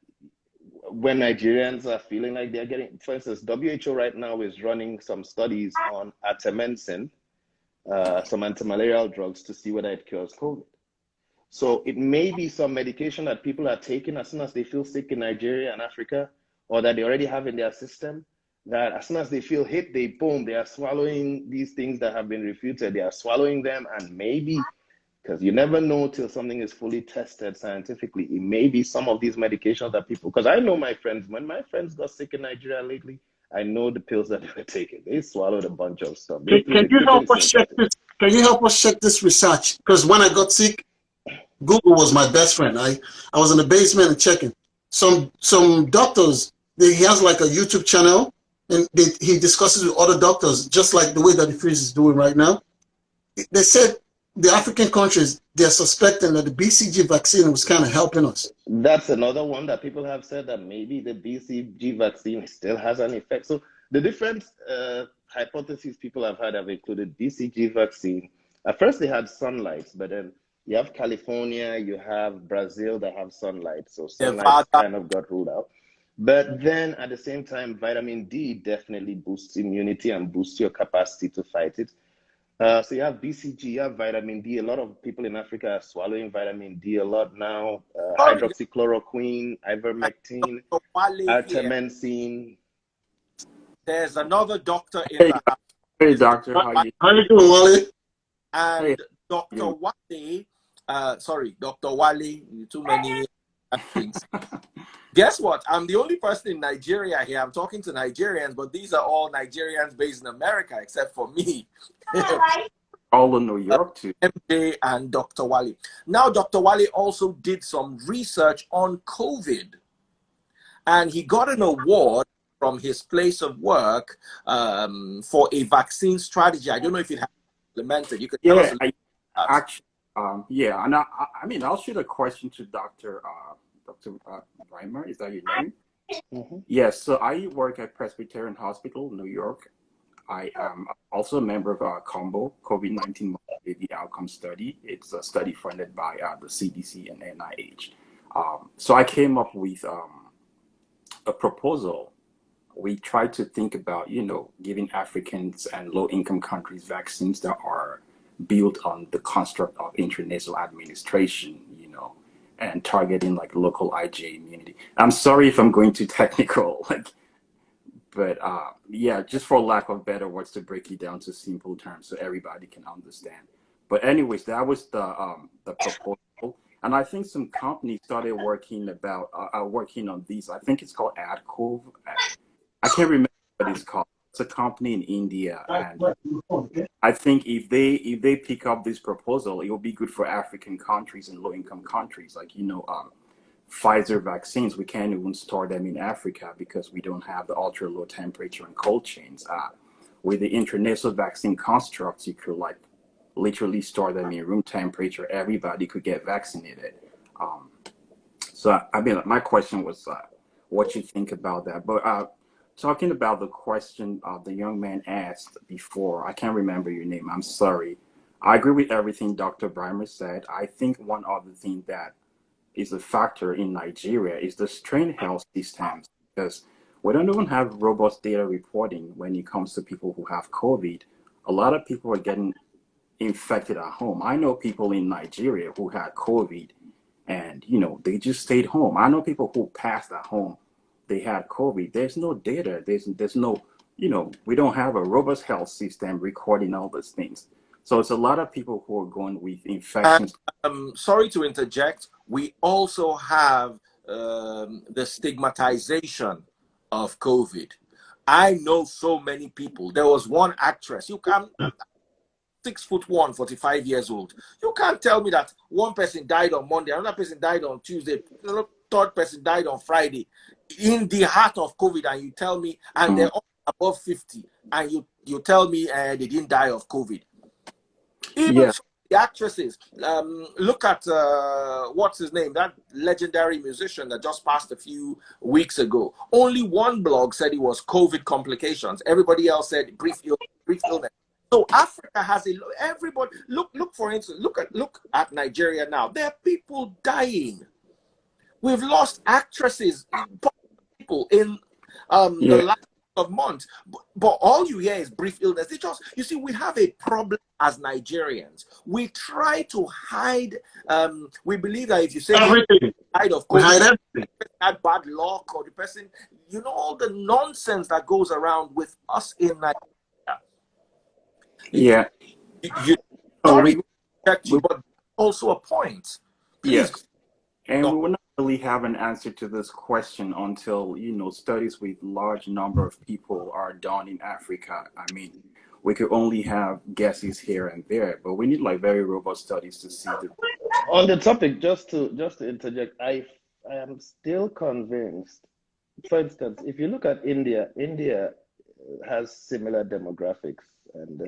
S2: when Nigerians are feeling like they're getting, for instance, WHO right now is running some studies on artemisinin, some antimalarial drugs, to see whether it cures COVID. So it may be some medication that people are taking as soon as they feel sick in Nigeria and Africa, or that they already have in their system, that as soon as they feel hit, they are swallowing these things that have been refuted. They are swallowing them, and maybe, because you never know till something is fully tested scientifically, it may be some of these medications that people, because I know my friends, when my friends got sick in Nigeria lately, I know the pills that they were taking. They swallowed a bunch of stuff.
S5: Can you help us check this? Can you help us check this research? Because when I got sick, Google was my best friend. I was in the basement and checking. Some doctors, he has like a YouTube channel, and he discusses with other doctors, just like the way that the Freeze is doing right now. They said the African countries, they're suspecting that the BCG vaccine was kind of helping us.
S2: That's another one that people have said, that maybe the BCG vaccine still has an effect. So the different hypotheses people have had have included BCG vaccine. At first they had sunlight, but then you have California, you have Brazil that have sunlight. So sunlight kind of got ruled out. But then at the same time, vitamin D definitely boosts immunity and boosts your capacity to fight it. So you have BCG, you have vitamin D. A lot of people in Africa are swallowing vitamin D a lot now. Hydroxychloroquine, ivermectin, artemisinin.
S1: There's another doctor in the house.
S6: Hey, doctor.
S5: How you doing, Wally?
S1: And
S6: Hey.
S1: Dr. Wally, Dr. Wally, too many things. Guess what? I'm the only person in Nigeria here. I'm talking to Nigerians, but these are all Nigerians based in America, except for me.
S6: All in New York, too.
S1: MJ and Dr. Wally. Now, Dr. Wally also did some research on COVID, and he got an award from his place of work for a vaccine strategy. I don't know if it has been implemented. You could tell us.
S6: Yeah, and I mean, I'll shoot a question to Dr. Brimah. Is that your name?
S2: Mm-hmm.
S6: Yes. So I work at Presbyterian Hospital, New York. I am also a member of COMBO, COVID-19 Mortality Outcome Study. It's a study funded by the CDC and NIH. So I came up with a proposal. We tried to think about, giving Africans and low-income countries vaccines that are built on the construct of intranasal administration, and targeting like local IgA immunity. I'm sorry if I'm going too technical, But yeah, just for lack of better words, to break it down to simple terms so everybody can understand. But anyways, that was the proposal, and I think some companies started working on these. I think it's called AdCove. I can't remember what it's called. It's a company in India, and I think if they pick up this proposal, it will be good for African countries and low-income countries. Like, Pfizer vaccines, we can't even store them in Africa because we don't have the ultra low temperature and cold chains. With the intranasal vaccine constructs, you could like literally store them in room temperature. Everybody could get vaccinated. So I mean, my question was what you think about that. But talking about the question the young man asked before, I can't remember your name. I'm sorry. I agree with everything Dr. Brimah said. I think one other thing that is a factor in Nigeria is the strain health systems, because we don't even have robust data reporting when it comes to people who have COVID. A lot of people are getting infected at home. I know people in Nigeria who had COVID and, they just stayed home. I know people who passed at home. They had COVID. There's no data. There's no, we don't have a robust health system recording all those things. So it's a lot of people who are going with infections.
S1: Sorry to interject. We also have the stigmatization of COVID. I know so many people. There was one actress. You can 6'1", 45 years old. You can't tell me that one person died on Monday, another person died on Tuesday, third person died on Friday, in the heart of COVID, and you tell me, and they're all above 50, and you tell me they didn't die of COVID. Even the actresses, look at what's his name, that legendary musician that just passed a few weeks ago. Only one blog said it was COVID complications. Everybody else said brief illness. So Africa has everybody. Look for instance. Look at Nigeria now. There are people dying. We've lost actresses, people in the last of months, but all you hear is brief illness. You see, we have a problem as Nigerians. We try to hide. We believe that if you say everything died of COVID, had bad luck, or the person, all the nonsense that goes around with us in Nigeria.
S6: Yeah,
S1: sorry to check you, but also a point. Please.
S6: Yes, and we will not really have an answer to this question until studies with large number of people are done in Africa. I mean, we could only have guesses here and there, but we need like very robust studies to see the.
S2: On the topic, just to interject, I am still convinced. For instance, if you look at India has similar demographics and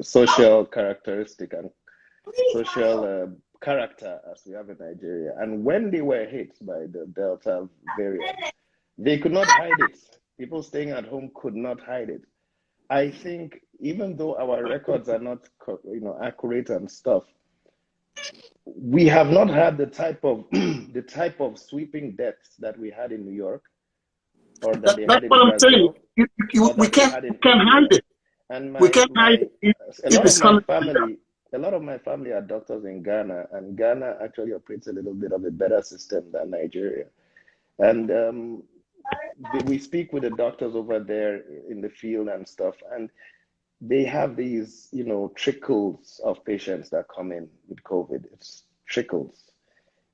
S2: social characteristic and social character as we have in Nigeria. And when they were hit by the Delta variant, they could not hide it. People staying at home could not hide it. I think even though our records are not accurate and stuff, we have not had the type of sweeping deaths that we had in New York, or that they had in Brazil. That's what I'm saying.
S5: We can't hide it.
S2: And
S5: we can't hide it.
S2: A lot of my family are doctors in Ghana, and Ghana actually operates a little bit of a better system than Nigeria. And we speak with the doctors over there in the field and stuff, and they have these, trickles of patients that come in with COVID. It's trickles.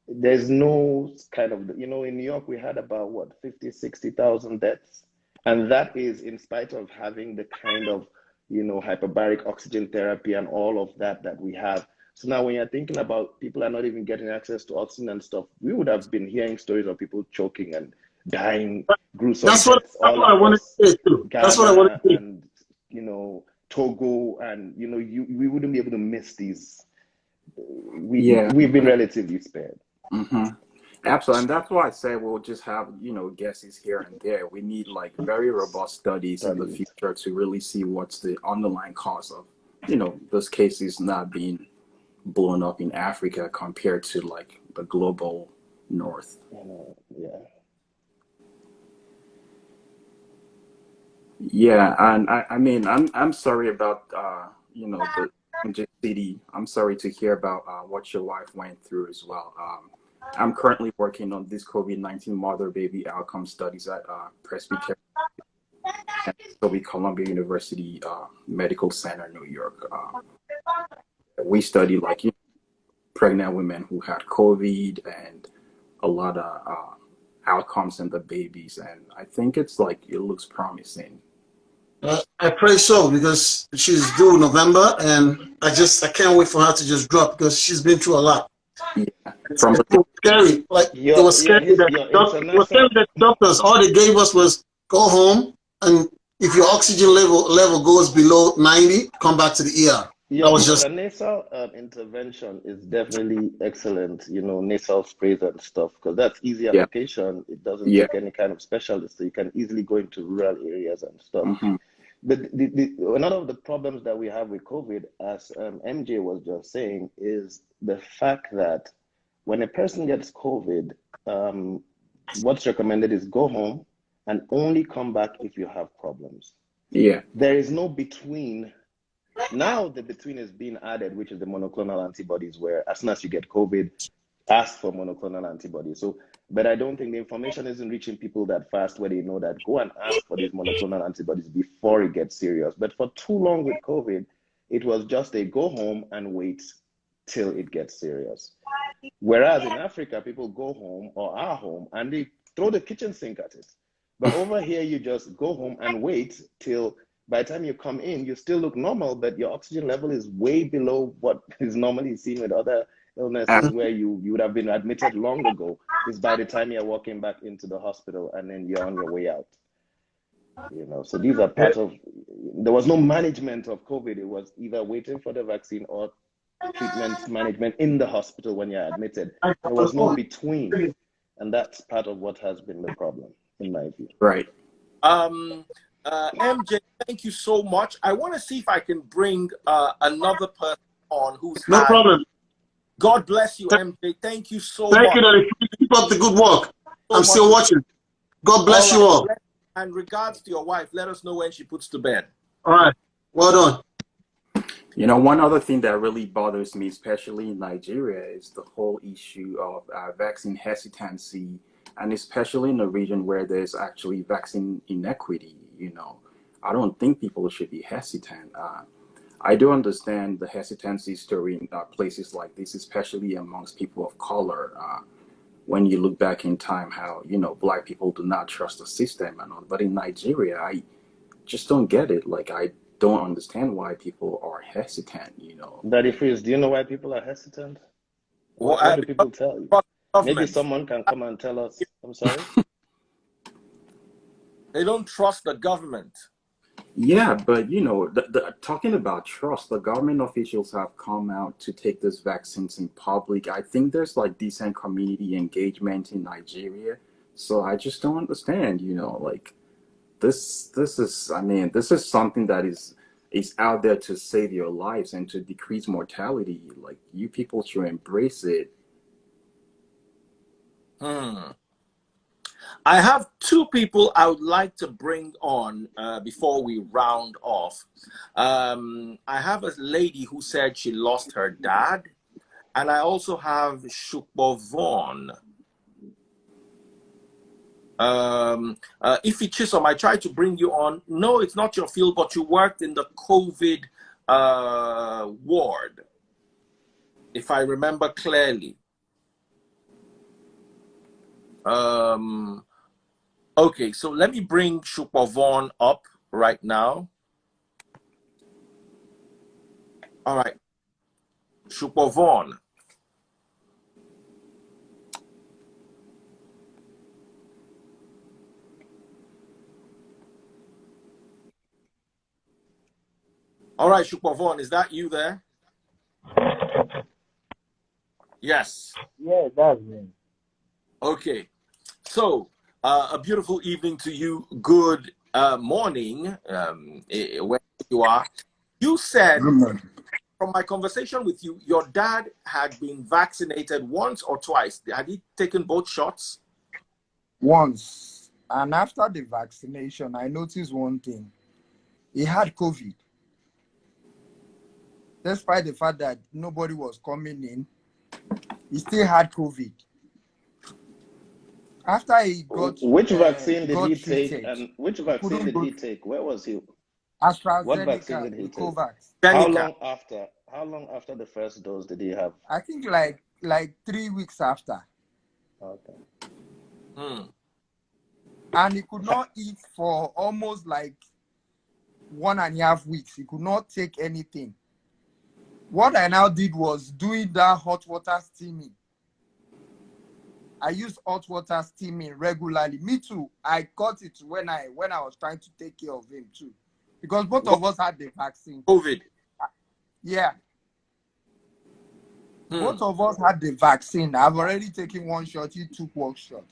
S2: There's no kind of, in New York, we had about 50, 60,000 deaths. And that is in spite of having the kind of, hyperbaric oxygen therapy and all of that we have. So now when you're thinking about people are not even getting access to oxygen and stuff, we would have been hearing stories of people choking and dying gruesome deaths. That's what I wanted to say too. That's what I wanted to say. And, Togo, and, we wouldn't be able to miss these. We've been relatively spared.
S6: Mm-hmm. Absolutely, and that's why I say we'll just have guesses here and there. We need like very robust studies in the future to really see what's the underlying cause of those cases not being blown up in Africa compared to like the global north. Yeah, and I mean I'm sorry about the city. I'm sorry to hear about what your wife went through as well. I'm currently working on this COVID-19 mother-baby outcome studies at Presbyterian. and so with Columbia University Medical Center, New York. We study like pregnant women who had COVID and a lot of outcomes in the babies, and I think it's like it looks promising.
S5: I pray so, because she's due November, and I can't wait for her to just drop, because she's been through a lot.
S6: Yeah,
S5: It
S6: from
S5: was scary. Like it was scary that doctors, all they gave us was go home, and if your oxygen level goes below 90, come back to the ER.
S2: The nasal intervention is definitely excellent. You know, nasal sprays and stuff, because that's easy application. It doesn't take any kind of specialist, so you can easily go into rural areas and stuff. But one of the problems that we have with COVID, as MJ was just saying, is the fact that when a person gets COVID, what's recommended is go home and only come back if you have problems.
S6: Yeah.
S2: There is no between. Now the between is being added, which is the monoclonal antibodies, where as soon as you get COVID, ask for monoclonal antibodies. So, but I don't think the information isn't reaching people that fast where they know that go and ask for these monoclonal antibodies before it gets serious. But for too long with COVID, it was just a go home and wait till it gets serious. Whereas in Africa, people go home or are home and they throw the kitchen sink at it. But over here, you just go home and wait till by the time you come in, you still look normal, but your oxygen level is way below what is normally seen with other illnesses, where you would have been admitted long ago. Is by the time you're walking back into the hospital and then you're on your way out. You know, so these are part of. There was no management of COVID. It was either waiting for the vaccine or treatment management in the hospital when you're admitted. There was no between, and that's part of what has been the problem, in my view.
S6: Right.
S1: MJ, thank you so much. I want to see if I can bring another person on who's
S5: no problem.
S1: God bless you, MJ. Thank you so much.
S5: Thank you, Daddy. Keep up the good work. I'm still watching. God bless you all.
S1: And regards to your wife, let us know when she puts to bed.
S5: All right. Well done.
S6: You know, one other thing that really bothers me, especially in Nigeria, is the whole issue of vaccine hesitancy, and especially in a region where there's actually vaccine inequity. You know, I don't think people should be hesitant. I do understand the hesitancy story in places like this, especially amongst people of color. When you look back in time, how, you know, Black people do not trust the system and all. But in Nigeria, I just don't get it. Like, I don't understand why people are hesitant, you know.
S2: Daddy Freeze, do you know why people are hesitant?
S1: Well,
S2: what do people tell you? Maybe someone can come and tell us. I'm sorry?
S1: They don't trust the government.
S6: Yeah, but you know, talking about trust, the government officials have come out to take these vaccines in public. I think there's like decent community engagement in Nigeria. So I just don't understand, you know, like this is, I mean, this is something that is out there to save your lives and to decrease mortality. Like, you people should embrace it.
S1: I have two people I would like to bring on before we round off. I have a lady who said she lost her dad, and I also have Shukbo Vaughn. Ify Chisom, I tried to bring you on. No, it's not your field, but you worked in the COVID ward, if I remember clearly. Okay, so let me bring Shukbo Vaughn up right now. All right, Shukbo Vaughn. All right, Shukbo Vaughn, is that you there? Yes.
S7: Yeah, that's me.
S1: Okay, so a beautiful evening to you. Good morning, where you are. You said, from my conversation with you, your dad had been vaccinated once or twice. Had he taken both shots?
S7: Once. And after the vaccination, I noticed one thing. He had COVID. Despite the fact that nobody was coming in, he still had COVID. After he
S2: Which vaccine did
S7: got
S2: he take,
S7: treated,
S2: and which
S7: he
S2: vaccine
S7: couldn't
S2: did
S7: go
S2: he
S7: to
S2: take? Where was he? What vaccine
S7: AstraZeneca,
S2: did he
S7: the
S2: take?
S7: Covax.
S2: How
S1: Seneca.
S2: long after? How long after the first dose did he have?
S7: I think like 3 weeks after.
S2: Okay.
S1: Hmm.
S7: And he could not eat for almost like 1.5 weeks. He could not take anything. What I now did was doing that hot water steaming. I used hot water steaming regularly. Me too. I got it when I was trying to take care of him too, because both of us had the vaccine.
S1: COVID.
S7: Yeah,
S1: Hmm.
S7: both of us had the vaccine. I've already taken one shot. He took one shot.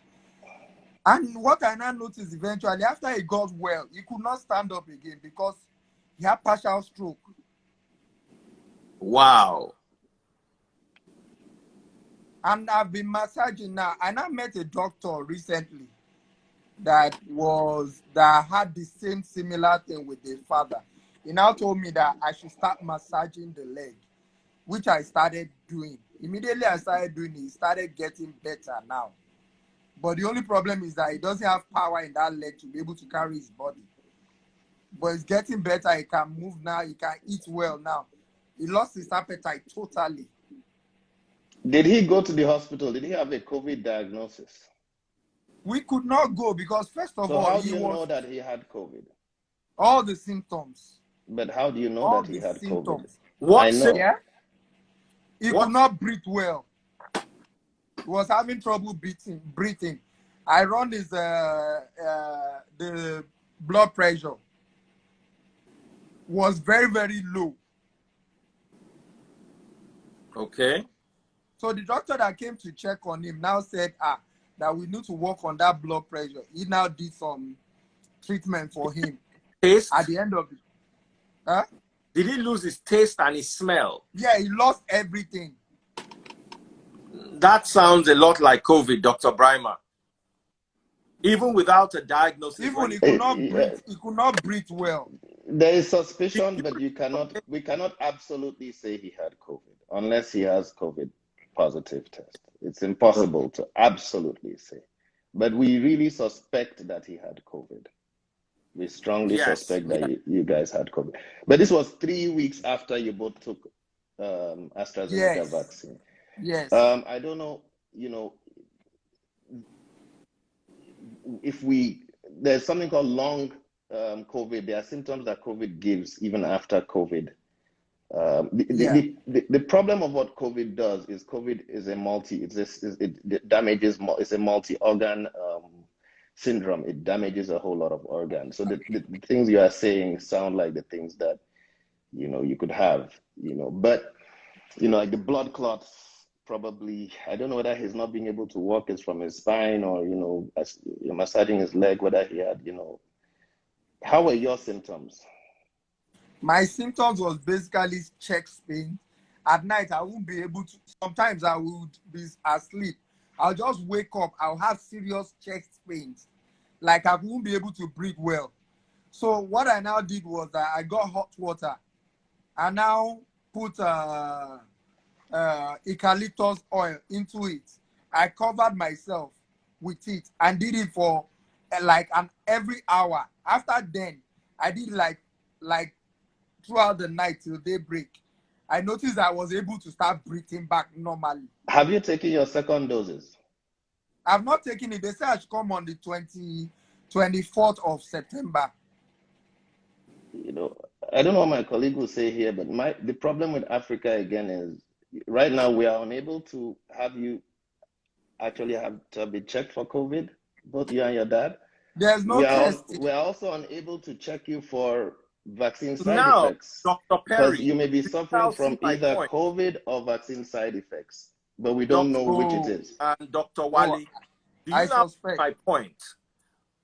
S7: And what I now noticed eventually, after he got well, he could not stand up again because he had partial stroke.
S1: Wow.
S7: And I've been massaging now. I now met a doctor recently that had the same similar thing with the father. He now told me that I should start massaging the leg, which I started doing. Immediately I started doing it, started getting better now. But the only problem is that he doesn't have power in that leg to be able to carry his body. But it's getting better. He can move now. He can eat well now. He lost his appetite totally.
S2: Did he go to the hospital? Did he have a COVID diagnosis?
S7: We could not go because, first of
S2: So
S7: all,
S2: how do
S7: he
S2: you know
S7: was
S2: that he had COVID?
S7: all the symptoms.
S2: But how do you know
S7: All
S2: that he
S7: the
S2: had COVID?
S7: symptoms.
S1: What?
S2: I know.
S7: Yeah. He
S1: What?
S7: could not breathe well. He was having trouble breathing. I run his the blood pressure was very, very low.
S1: Okay.
S7: So the doctor that came to check on him now said, that we need to work on that blood pressure. He now did some treatment for him.
S1: Taste?
S7: At the end of it. Huh?
S1: Did he lose his taste and his smell?
S7: Yeah, he lost everything.
S1: That sounds a lot like COVID, Dr. Brimah. Even without a diagnosis.
S7: Even he could not breathe. He could not breathe well.
S2: There is suspicion, but we cannot absolutely say he had COVID unless he has COVID positive test. It's impossible to absolutely say. But we really suspect that he had COVID. We strongly suspect that you guys had COVID. But this was 3 weeks after you both took AstraZeneca vaccine.
S7: Yes.
S2: I don't know, if there's something called long COVID. There are symptoms that COVID gives even after COVID. The problem of what COVID does is COVID is it damages, it's a multi-organ syndrome. It damages a whole lot of organs. So the things you are saying sound like the things that, you could have, but, like the blood clots, probably, I don't know whether he's not being able to walk is from his spine or, as you're massaging his leg, whether he had, how were your symptoms?
S7: My symptoms was basically chest pain. At night, I won't be able to, sometimes I would be asleep. I'll just wake up. I'll have serious chest pains. Like I won't be able to breathe well. So what I now did was that I got hot water. I now put eucalyptus oil into it. I covered myself with it and did it for every hour. After then, I did like throughout the night till daybreak. I noticed I was able to start breathing back normally.
S2: Have you taken your second doses?
S7: I've not taken it. They say I should come on the 24th of September.
S2: I don't know what my colleague will say here, but the problem with Africa again is right now we are unable to have you actually have to be checked for COVID, both you and your dad.
S7: There's no test.
S2: We are also unable to check you for vaccine side
S1: now,
S2: effects.
S1: Dr.
S2: Because
S1: Perry,
S2: you may be suffering from either
S1: point.
S2: COVID or vaccine side effects, but we don't know which it is.
S1: And Dr. Wali, do you know my point?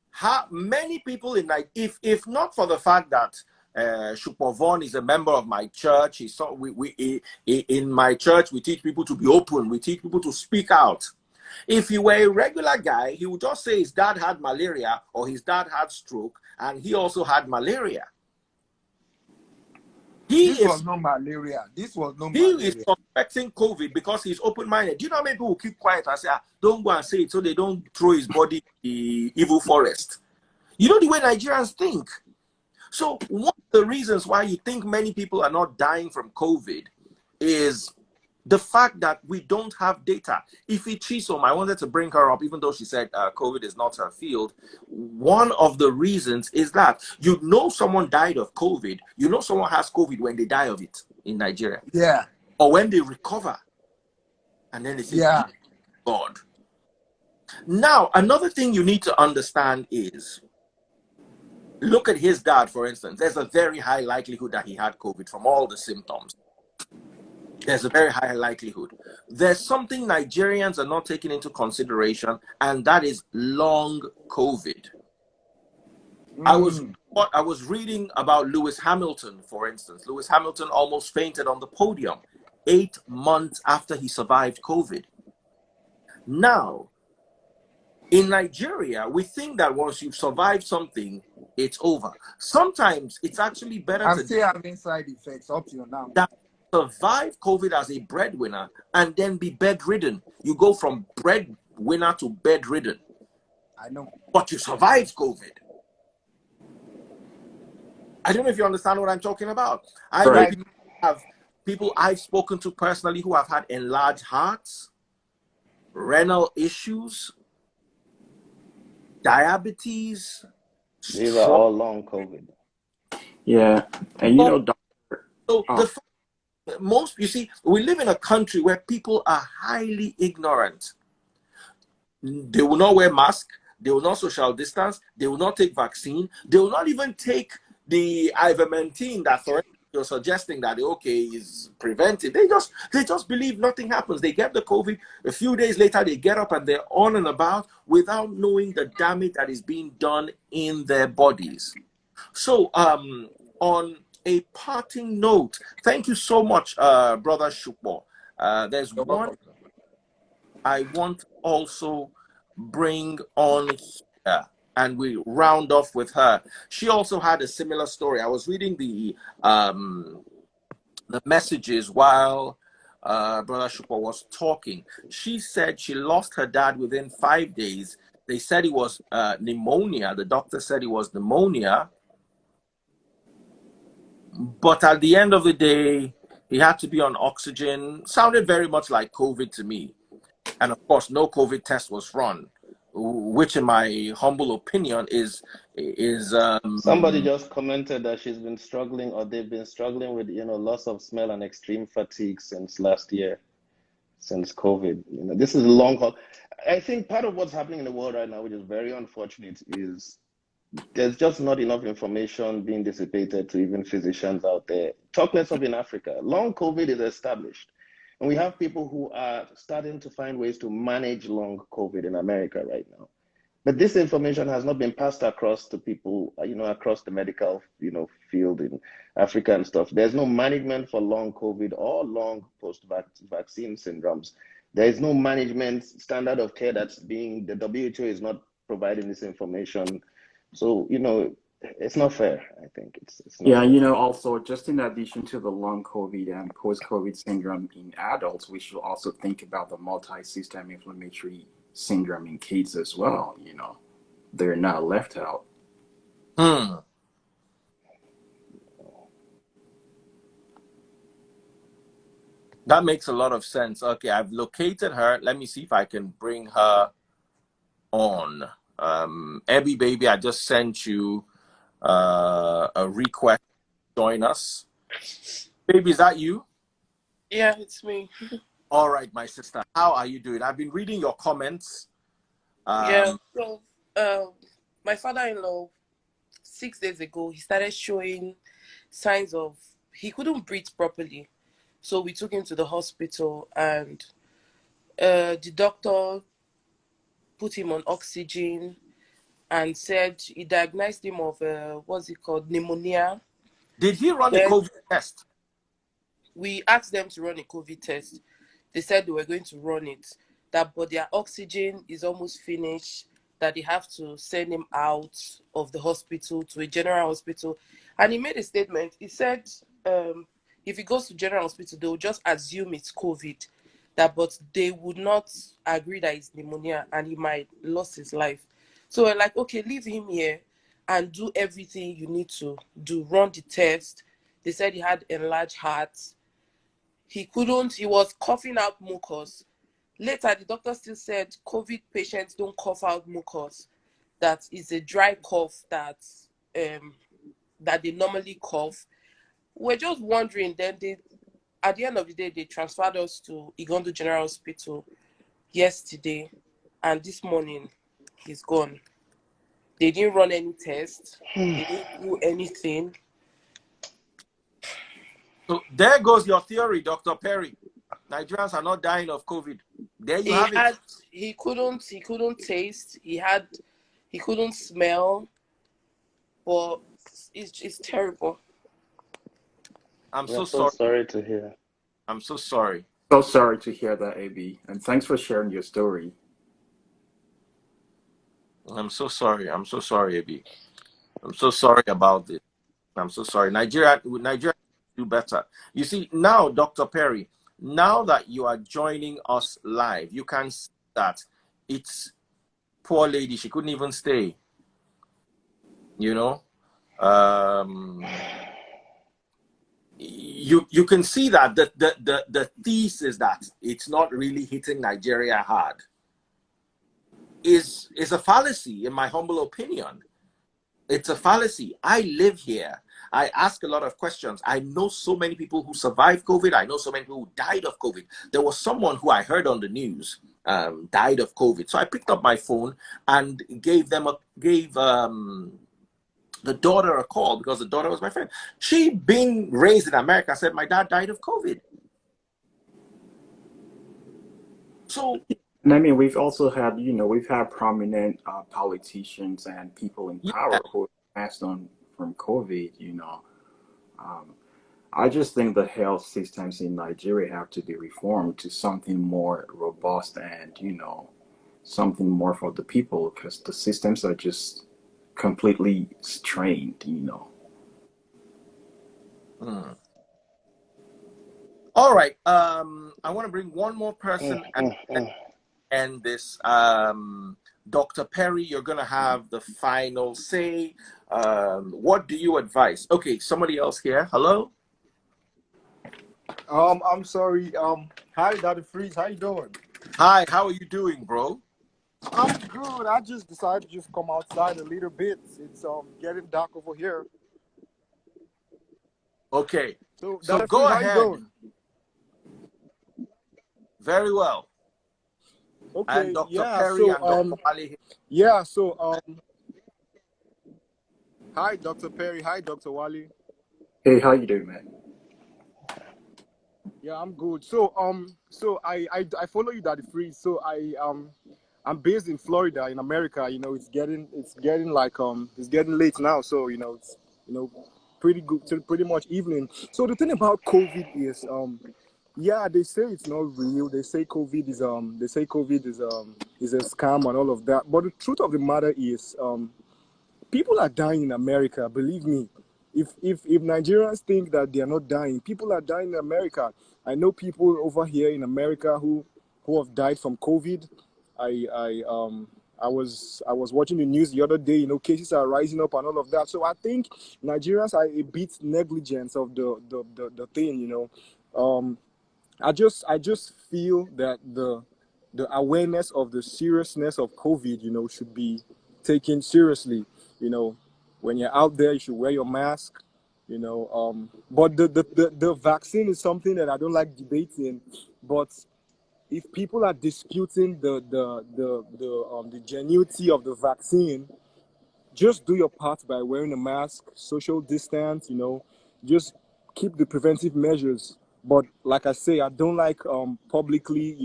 S1: How many people if not for the fact that Shupavon is a member of my church, in my church we teach people to be open, we teach people to speak out. If he were a regular guy, he would just say his dad had malaria or his dad had stroke and he also had malaria.
S7: This was no malaria. This was no
S1: He
S7: malaria.
S1: is suspecting COVID because he's open-minded. Do you know how many people will keep quiet and say, don't go and say it so they don't throw his body in the evil forest? You know the way Nigerians think. So one of the reasons why you think many people are not dying from COVID is the fact that we don't have data. Ify Chisom, I wanted to bring her up, even though she said COVID is not her field. One of the reasons is that you know someone died of COVID. You know someone has COVID when they die of it in Nigeria.
S7: Yeah.
S1: Or when they recover. And then they say,
S7: Yeah.
S1: God. Now, another thing you need to understand is, look at his dad, for instance. There's a very high likelihood that he had COVID from all the symptoms. There's a very high likelihood. There's something Nigerians are not taking into consideration, and that is long COVID. I was reading about Lewis Hamilton, for instance. Lewis Hamilton almost fainted on the podium 8 months after he survived COVID. Now, in Nigeria, we think that once you've survived something, it's over. Sometimes it's actually better
S7: I'm still having side effects up to now.
S1: That survive COVID as a breadwinner and then be bedridden. You go from breadwinner to bedridden.
S7: I know.
S1: But you survived COVID. I don't know if you understand what I'm talking about. I know have people I've spoken to personally who have had enlarged hearts, renal issues, diabetes.
S2: These are all long COVID.
S6: Yeah, and you know,
S1: so you see, we live in a country where people are highly ignorant. They will not wear masks. They will not social distance. They will not take vaccine. They will not even take the ivermectin that you're suggesting that is preventive. They just believe nothing happens. They get the COVID. A few days later, they get up and they're on and about without knowing the damage that is being done in their bodies. So, on a parting note, thank you so much, Brother Shukbo. There's one I want to also bring on here, and we round off with her. She also had a similar story. I was reading the messages while Brother Shukbo was talking. She said she lost her dad within 5 days. They said it was pneumonia. The doctor said it was pneumonia. But at the end of the day, he had to be on oxygen. Sounded very much like COVID to me. And of course, no COVID test was run, which in my humble opinion is
S2: somebody just commented that she's been struggling, or they've been struggling with loss of smell and extreme fatigue since last year, since COVID. This is a long haul. I think part of what's happening in the world right now, which is very unfortunate, is there's just not enough information being dissipated to even physicians out there. Talk less of in Africa. Long COVID is established. And we have people who are starting to find ways to manage long COVID in America right now. But this information has not been passed across to people, across the medical, field in Africa and stuff. There's no management for long COVID or long post-vaccine syndromes. There is no management standard of care the WHO is not providing this information. So, it's not fair, I think. It's not fair.
S6: Also, just in addition to the long COVID and post-COVID syndrome in adults, we should also think about the multi-system inflammatory syndrome in kids as well. They're not left out.
S1: That makes a lot of sense. Okay, I've located her. Let me see if I can bring her on. Abby baby, I just sent you a request to join us. Baby, is that you?
S8: Yeah, it's me.
S1: All right, my sister. How are you doing? I've been reading your comments.
S8: So my father-in-law, 6 days ago, he started showing signs of he couldn't breathe properly. So we took him to the hospital, and the doctor put him on oxygen and said he diagnosed him of pneumonia.
S1: Did he run a COVID test?
S8: We asked them to run a COVID test. They said they were going to run it, but their oxygen is almost finished, that they have to send him out of the hospital to a general hospital. And he made a statement. He said if he goes to general hospital, they will just assume it's COVID. But they would not agree that it's pneumonia and he might lose his life. So we're like, okay, leave him here and do everything you need to do. Run the test. They said he had enlarged heart. He was coughing out mucus. Later, the doctor still said COVID patients don't cough out mucus. That is a dry cough that they normally cough. We're just wondering. Then at the end of the day, they transferred us to Igondo General Hospital yesterday, and this morning he's gone. They didn't run any tests. They didn't do anything.
S1: So there goes your theory, Dr. Perry. Nigerians are not dying of COVID. There you have it.
S8: He couldn't taste. He couldn't smell. But it's terrible.
S1: I'm so
S2: so
S1: sorry.
S2: sorry to hear.
S1: I'm so sorry.
S6: So sorry to hear that, AB. And thanks for sharing your story.
S1: I'm so sorry. I'm so sorry, AB. I'm so sorry about this. I'm so sorry. Nigeria do better. You see, now, Dr. Perry, now that you are joining us live, you can see that it's poor lady. She couldn't even stay. You know? You can see that the thesis that it's not really hitting Nigeria hard is a fallacy, in my humble opinion. It's a fallacy. I live here. I ask a lot of questions. I know so many people who survived COVID. I know so many people who died of COVID. There was someone who I heard on the news died of COVID. So I picked up my phone and gave the daughter a call, because the daughter was my friend. She, being raised in America, said, my dad died of COVID. So,
S6: and I mean, we've also had, we've had prominent politicians and people in power who passed on from COVID, I just think the health systems in Nigeria have to be reformed to something more robust and, something more for the people, because the systems are just completely strained,
S1: All right. I want to bring one more person and this. Dr. Perry, you're going to have the final say. What do you advise? Okay, somebody else here. Hello?
S9: I'm sorry. Hi, Dr. Freeze. How you doing?
S1: Hi, how are you doing, bro?
S9: I'm good. I just decided to just come outside a little bit. It's getting dark over here.
S1: Okay.
S9: So
S1: Dr.
S9: go
S1: Freeze,
S9: ahead. How you doing?
S1: Very well.
S9: Okay.
S1: And Dr.
S9: Yeah.
S1: Perry
S9: So
S1: and Dr. Wale.
S9: yeah. So hi, Dr. Perry. Hi, Dr. Wale.
S6: Hey, how you doing, man?
S9: Yeah, I'm good. So I follow you, Daddy Freeze. So I'm based in Florida, in America. It's getting like it's getting late now. So it's pretty good, pretty much evening. So the thing about COVID is yeah, they say it's not real. They say COVID is a scam and all of that. But the truth of the matter is people are dying in America. Believe me. If Nigerians think that they are not dying, people are dying in America. I know people over here in America who have died from COVID. I was watching the news the other day. Cases are rising up and all of that. So I think Nigerians are a bit negligent of the thing. I just feel that the awareness of the seriousness of COVID, should be taken seriously. When you're out there, you should wear your mask. But the vaccine is something that I don't like debating. But if people are disputing the genuinity of the vaccine, just do your part by wearing a mask, social distance. Just keep the preventive measures. But like I say, I don't like publicly,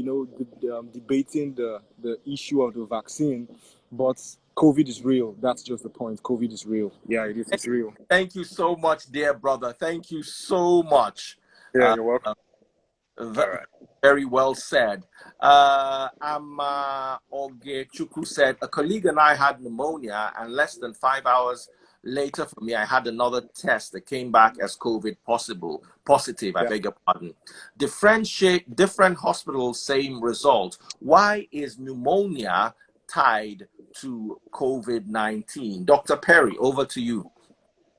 S9: debating the issue of the vaccine. But COVID is real. That's just the point. COVID is real. Yeah, it is. It's real.
S1: Thank you so much, dear brother. Thank you so much.
S9: Yeah, you're welcome.
S1: Very well said. Ama Ogechukwu said, a colleague and I had pneumonia, and less than 5 hours later for me, I had another test that came back as COVID positive, I beg your pardon. Different hospitals, same result. Why is pneumonia tied to COVID-19? Dr. Perry, over to you.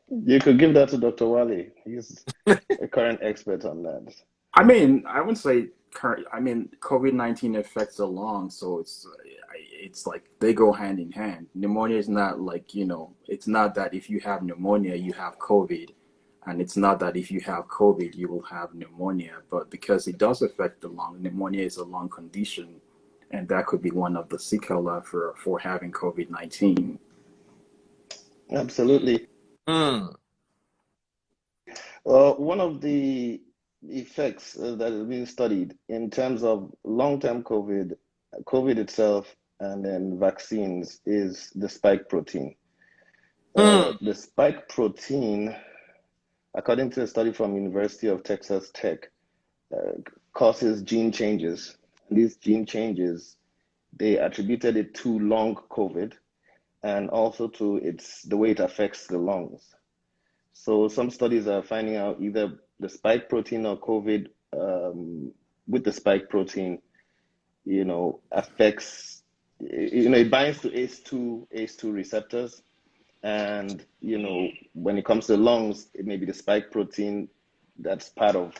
S2: You could give that to Dr. Wale. He's a current expert on that.
S6: I mean, I wouldn't say current. I mean, COVID-19 affects the lungs, so it's like they go hand in hand. Pneumonia is not like, you know, it's not that if you have pneumonia, you have COVID, and it's not that if you have COVID, you will have pneumonia. But because it does affect the lung, pneumonia is a lung condition, and that could be one of the sequelae for having COVID-19.
S2: Absolutely.
S1: Mm.
S2: One of the effects that has been studied in terms of long-term COVID itself, and then vaccines is the spike protein. The spike protein, according to a study from University of Texas Tech, causes gene changes. These gene changes, they attributed it to long COVID and also to the way it affects the lungs. So some studies are finding out either the spike protein or COVID with the spike protein, you know, affects, you know, it binds to ACE2 receptors. And, you know, when it comes to lungs, it may be the spike protein that's part of,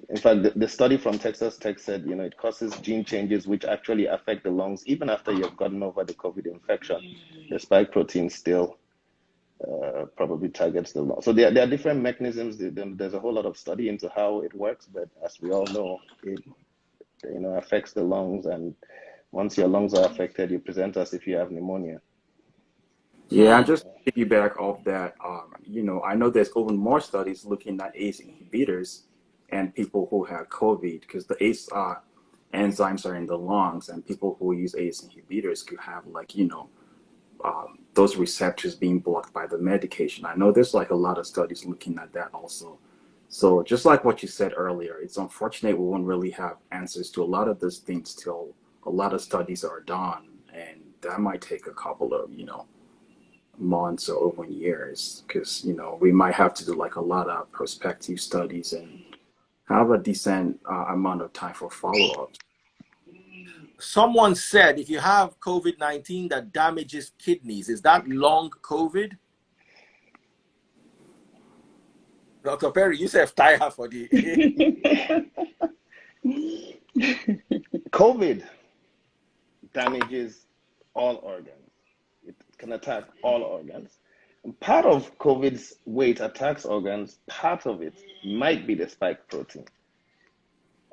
S2: in fact, the study from Texas Tech said, you know, it causes gene changes which actually affect the lungs. Even after you've gotten over the COVID infection, the spike protein still probably targets the lung. So there are different mechanisms. There's a whole lot of study into how it works, but as we all know, it, you know, affects the lungs. And once your lungs are affected, you present as if you have pneumonia.
S6: Yeah, and just to piggyback off that, you know, I know there's even more studies looking at ACE inhibitors and people who have COVID, because the ACE enzymes are in the lungs, and people who use ACE inhibitors could have, like, you know, those receptors being blocked by the medication. I know there's like a lot of studies looking at that also. So just like what you said earlier, it's unfortunate we won't really have answers to a lot of these things till a lot of studies are done, and that might take a couple of, you know, months or even years, because, you know, we might have to do like a lot of prospective studies and have a decent amount of time for follow-up.
S1: Someone said if you have COVID-19 that damages kidneys, is that long COVID? Dr. Perry, you said tire for the
S2: COVID damages all organs. It can attack all organs. And part of COVID's way it attacks organs, part of it might be the spike protein.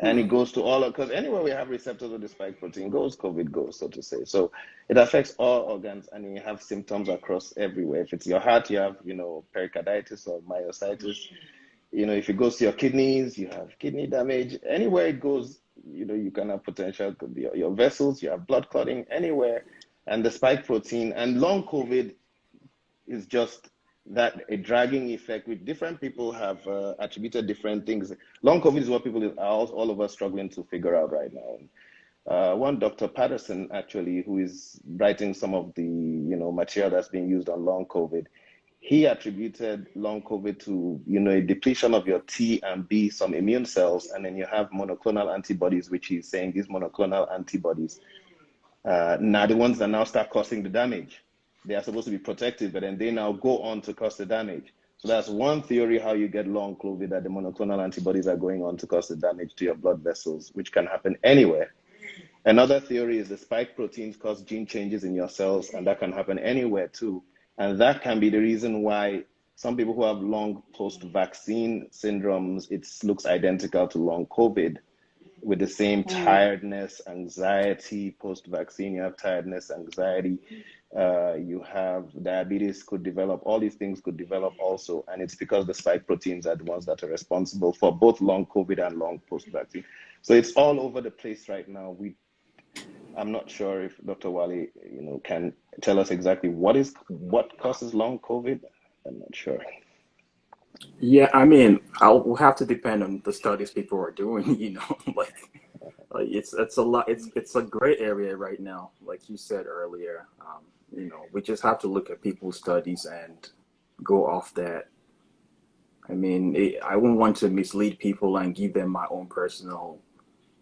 S2: And it goes to all, because anywhere we have receptors of the spike protein goes, COVID goes, so to say. So it affects all organs, and you have symptoms across everywhere. If it's your heart, you have, you know, pericarditis or myositis. You know, if it goes to your kidneys, you have kidney damage. Anywhere it goes, you know, you can have potential, could be your vessels, you have blood clotting, anywhere. And the spike protein and long COVID is just that, a dragging effect, with different people have attributed different things. Long COVID is what people are all of us struggling to figure out right now. One Dr. Patterson, actually, who is writing some of the, you know, material that's being used on long COVID, he attributed long COVID to, you know, a depletion of your T and B, some immune cells, and then you have monoclonal antibodies, which he's saying these monoclonal antibodies, now the ones that now start causing the damage. They are supposed to be protective, but then they now go on to cause the damage. So that's one theory how you get long COVID, that the monoclonal antibodies are going on to cause the damage to your blood vessels, which can happen anywhere. Another theory is the spike proteins cause gene changes in your cells, and that can happen anywhere too. And that can be the reason why some people who have long post-vaccine syndromes, it looks identical to long COVID, with the same tiredness, anxiety. Post-vaccine, you have tiredness, anxiety. You have diabetes could develop. All these things could develop also. And it's because the spike proteins are the ones that are responsible for both long COVID and long post-vaccine. So it's all over the place right now. I'm not sure if Dr. Wale, you know, can tell us exactly what causes long COVID. I'm not sure.
S6: Yeah, I mean, we'll have to depend on the studies people are doing, you know, like it's a lot, it's a great area right now, like you said earlier. we just have to look at people's studies and go off that. I mean, I wouldn't want to mislead people and give them my own personal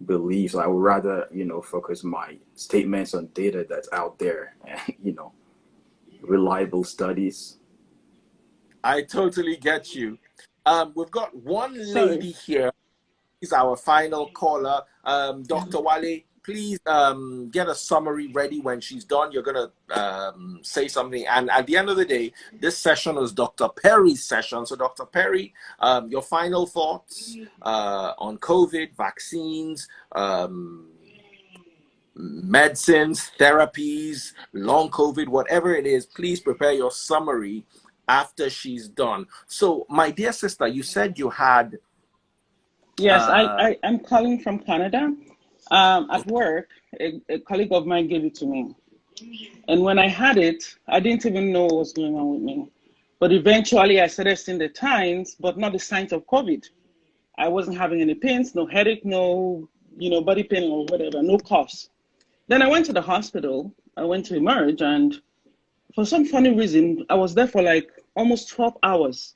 S6: beliefs. I would rather, focus my statements on data that's out there and, reliable studies.
S1: I totally get you. We've got one
S10: Sorry.
S1: lady here. Is our final caller. Dr. Wale, please get a summary ready when she's done. You're going to say something. And at the end of the day, this session is Dr. Perry's session. So, Dr. Perry, your final thoughts on COVID, vaccines, medicines, therapies, long COVID, whatever it is, please prepare your summary after she's done. So, my dear sister, you said you had...
S10: Yes, I'm calling from Canada. At work, a colleague of mine gave it to me. And when I had it, I didn't even know what was going on with me. But eventually I started seeing the signs, but not the signs of COVID. I wasn't having any pains, no headache, no, body pain or whatever, no coughs. Then I went to the hospital. I went to emerge, and for some funny reason, I was there for like almost 12 hours.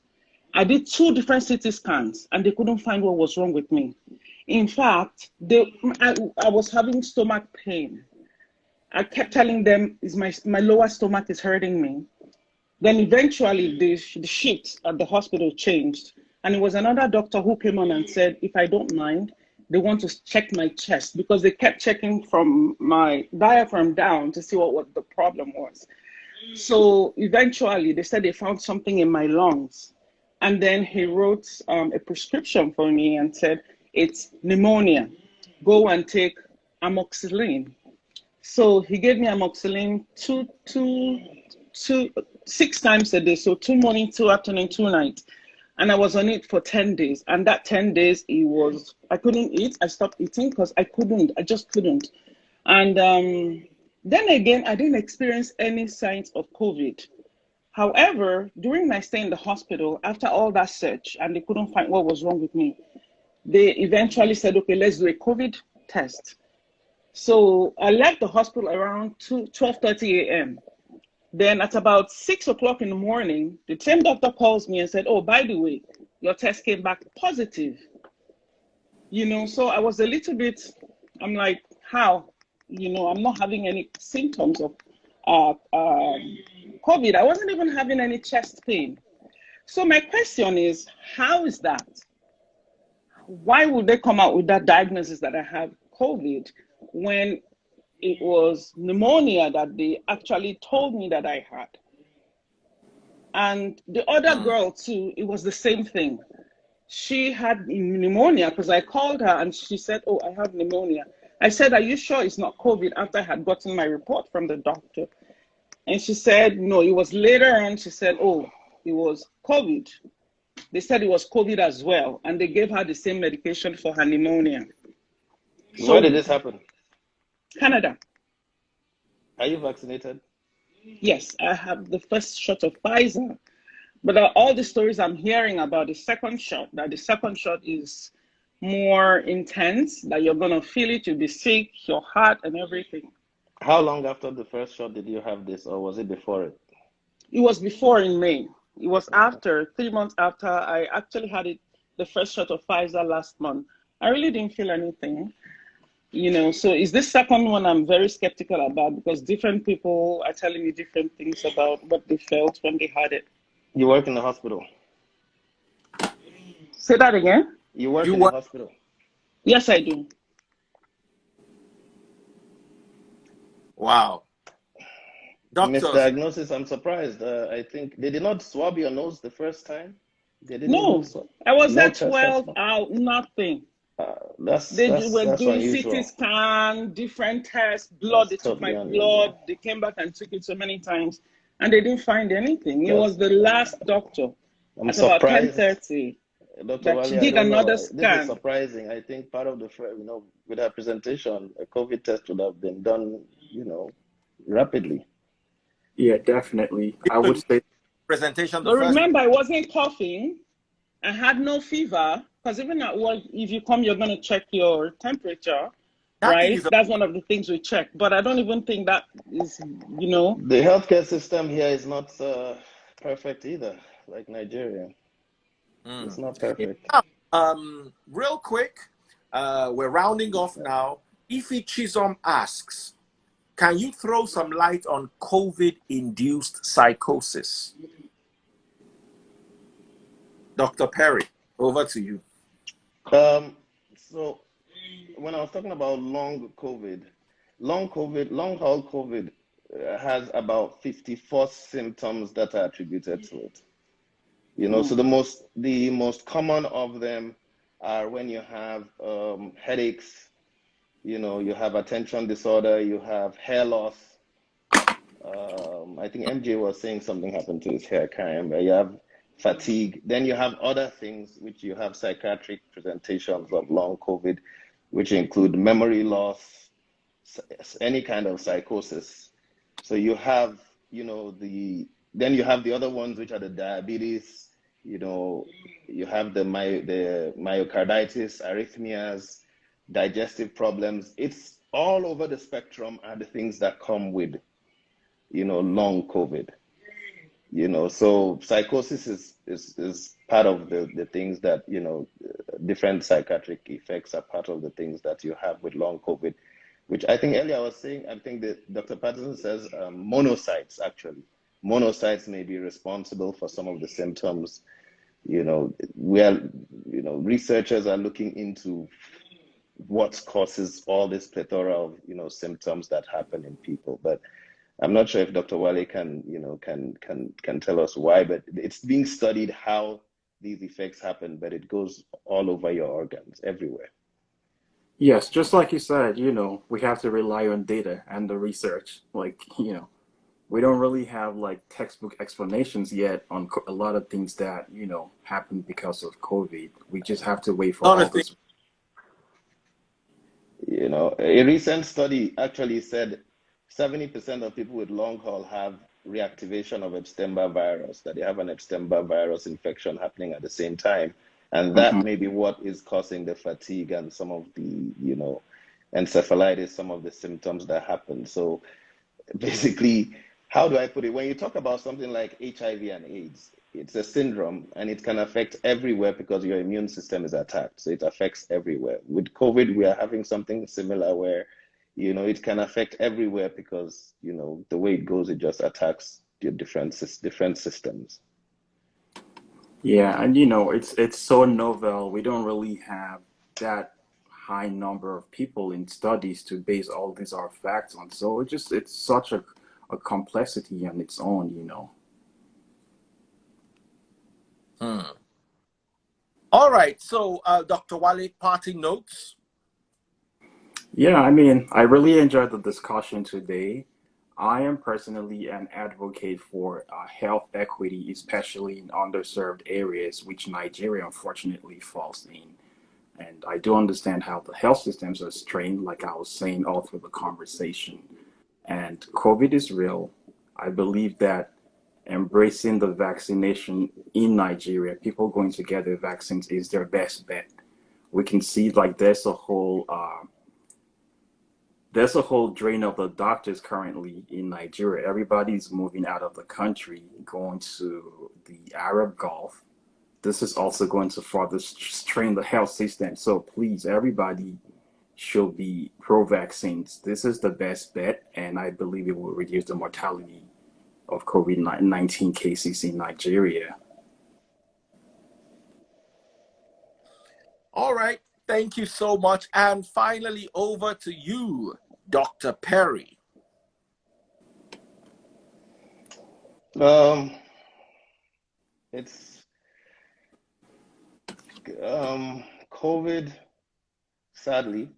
S10: I did 2 different CT scans and they couldn't find what was wrong with me. In fact, I was having stomach pain. I kept telling them my lower stomach is hurting me. Then eventually the shift at the hospital changed. And it was another doctor who came on and said, if I don't mind, they want to check my chest because they kept checking from my diaphragm down to see what the problem was. So eventually they said they found something in my lungs. And then he wrote a prescription for me and said, it's pneumonia. Go and take amoxicillin. So he gave me amoxicillin 6 times a day. So 2 morning, 2 afternoon, 2 nights. And I was on it for 10 days. And that 10 days, I couldn't eat. I stopped eating because I just couldn't. And then again, I didn't experience any signs of COVID. However, during my stay in the hospital, after all that search, and they couldn't find what was wrong with me, they eventually said, okay, let's do a COVID test. So I left the hospital around 12:30 a.m. Then at about 6 o'clock in the morning, the same doctor calls me and said, oh, by the way, your test came back positive. So I was a little bit, I'm like, how? I'm not having any symptoms of COVID. I wasn't even having any chest pain. So my question is, how is that? Why would they come out with that diagnosis that I have COVID when it was pneumonia that they actually told me that I had? And the other girl too, it was the same thing. She had pneumonia because I called her and she said, oh, I have pneumonia. I said, are you sure it's not COVID after I had gotten my report from the doctor? And she said, no, it was later on. She said, oh, it was COVID. They said it was COVID as well. And they gave her the same medication for her pneumonia.
S2: So, where did this happen?
S10: Canada.
S2: Are you vaccinated?
S10: Yes, I have the first shot of Pfizer. But all the stories I'm hearing about the second shot, that the second shot is more intense, that you're going to feel it, you'll be sick, your heart and everything.
S2: How long after the first shot did you have this, or was it before it?
S10: It was before in May. It was after, 3 months after I actually had it, the first shot of Pfizer last month. I really didn't feel anything, so is this second one I'm very skeptical about because different people are telling me different things about what they felt when they had it.
S2: You work in the hospital?
S10: Say that again?
S2: You work in the hospital?
S10: Yes, I do.
S1: Wow. Doctors.
S2: Misdiagnosis, I'm surprised. I think they did not swab your nose the first time? They didn't
S10: No, I was at 12 out, nothing. They were doing
S2: unusual.
S10: CT scan, different tests, blood. They took my blood. They came back and took it so many times, and they didn't find anything. It was the last doctor at about 10:30 that she did another scan.
S2: This is surprising. I think part of the, with her presentation, a COVID test would have been done, rapidly.
S6: Yeah, definitely. I would say
S1: presentation.
S10: But remember, I wasn't coughing. I had no fever because even at work, if you come, you're going to check your temperature.
S1: That thing
S10: right?
S1: is a,
S10: That's one of the things we check. But I don't even think that is,
S2: The healthcare system here is not perfect either, like Nigeria. It's not perfect.
S1: real quick, we're rounding off now. Ify Chisholm asks, can you throw some light on COVID-induced psychosis? Dr. Perry, over to you.
S2: So when I was talking about long haul COVID has about 54 symptoms that are attributed to it. So the most common of them are when you have headaches, you have attention disorder, you have hair loss. I think MJ was saying something happened to his hair, I can't remember. You have fatigue. Then you have other things, which you have psychiatric presentations of long COVID, which include memory loss, any kind of psychosis. So you have, then you have the other ones, which are the diabetes, you have the myocarditis, arrhythmias, digestive problems. It's all over the spectrum are the things that come with, long COVID. So psychosis is part of the things that, different psychiatric effects are part of the things that you have with long COVID, which I think earlier I was saying, I think that Dr. Patterson says monocytes, actually. Monocytes may be responsible for some of the symptoms. Researchers are looking into what causes all this plethora of, symptoms that happen in people. But I'm not sure if Dr. Wale can tell us why, but it's being studied how these effects happen, but it goes all over your organs, everywhere.
S6: Yes, just like you said, we have to rely on data and the research. Like, we don't really have like textbook explanations yet on a lot of things that, happened because of COVID. We just have to wait for all this.
S2: A recent study actually said 70% of people with long haul have reactivation of Epstein-Barr virus, that they have an Epstein-Barr virus infection happening at the same time. And that may be what is causing the fatigue and some of the, encephalitis, some of the symptoms that happen. So basically, how do I put it? When you talk about something like HIV and AIDS, it's a syndrome and it can affect everywhere because your immune system is attacked. So it affects everywhere. With COVID, we are having something similar where, it can affect everywhere because, the way it goes, it just attacks your different systems.
S6: Yeah, and it's so novel. We don't really have that high number of people in studies to base all these artifacts on. So it's such a complexity on its own,
S1: All right. So, Dr. Wale, parting notes.
S6: Yeah, I really enjoyed the discussion today. I am personally an advocate for health equity, especially in underserved areas, which Nigeria unfortunately falls in. And I do understand how the health systems are strained, like I was saying all through the conversation. And COVID is real. I believe that embracing the vaccination in Nigeria, people going to get their vaccines is their best bet. We can see like there's a whole drain of the doctors currently in Nigeria. Everybody's moving out of the country, going to the Arab Gulf. This is also going to further strain the health system. So please, everybody should be pro-vaccines. This is the best bet, and I believe it will reduce the mortality of COVID-19 cases in Nigeria.
S1: All right. Thank you so much. And finally, over to you, Dr. Perry.
S2: It's COVID, sadly,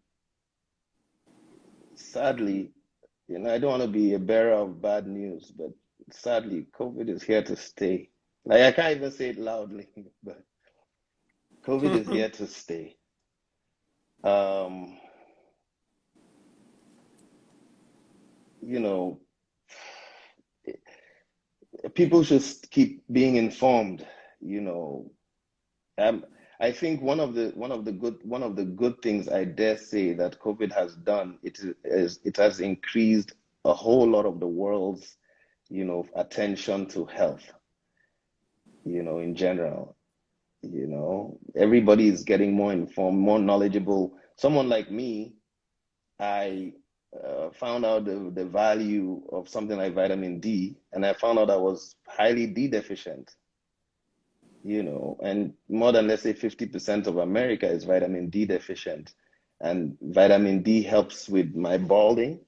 S2: I don't want to be a bearer of bad news, but sadly, COVID is here to stay. Like, I can't even say it loudly, but COVID is here to stay. People should keep being informed. I think one of the good things I dare say that COVID has done, it has increased a whole lot of the world's, attention to health, in general. Everybody is getting more informed, more knowledgeable. Someone like me, I found out the value of something like vitamin D, and I found out I was highly D deficient. And more than, let's say, 50% of America is vitamin D deficient. And vitamin D helps with my balding,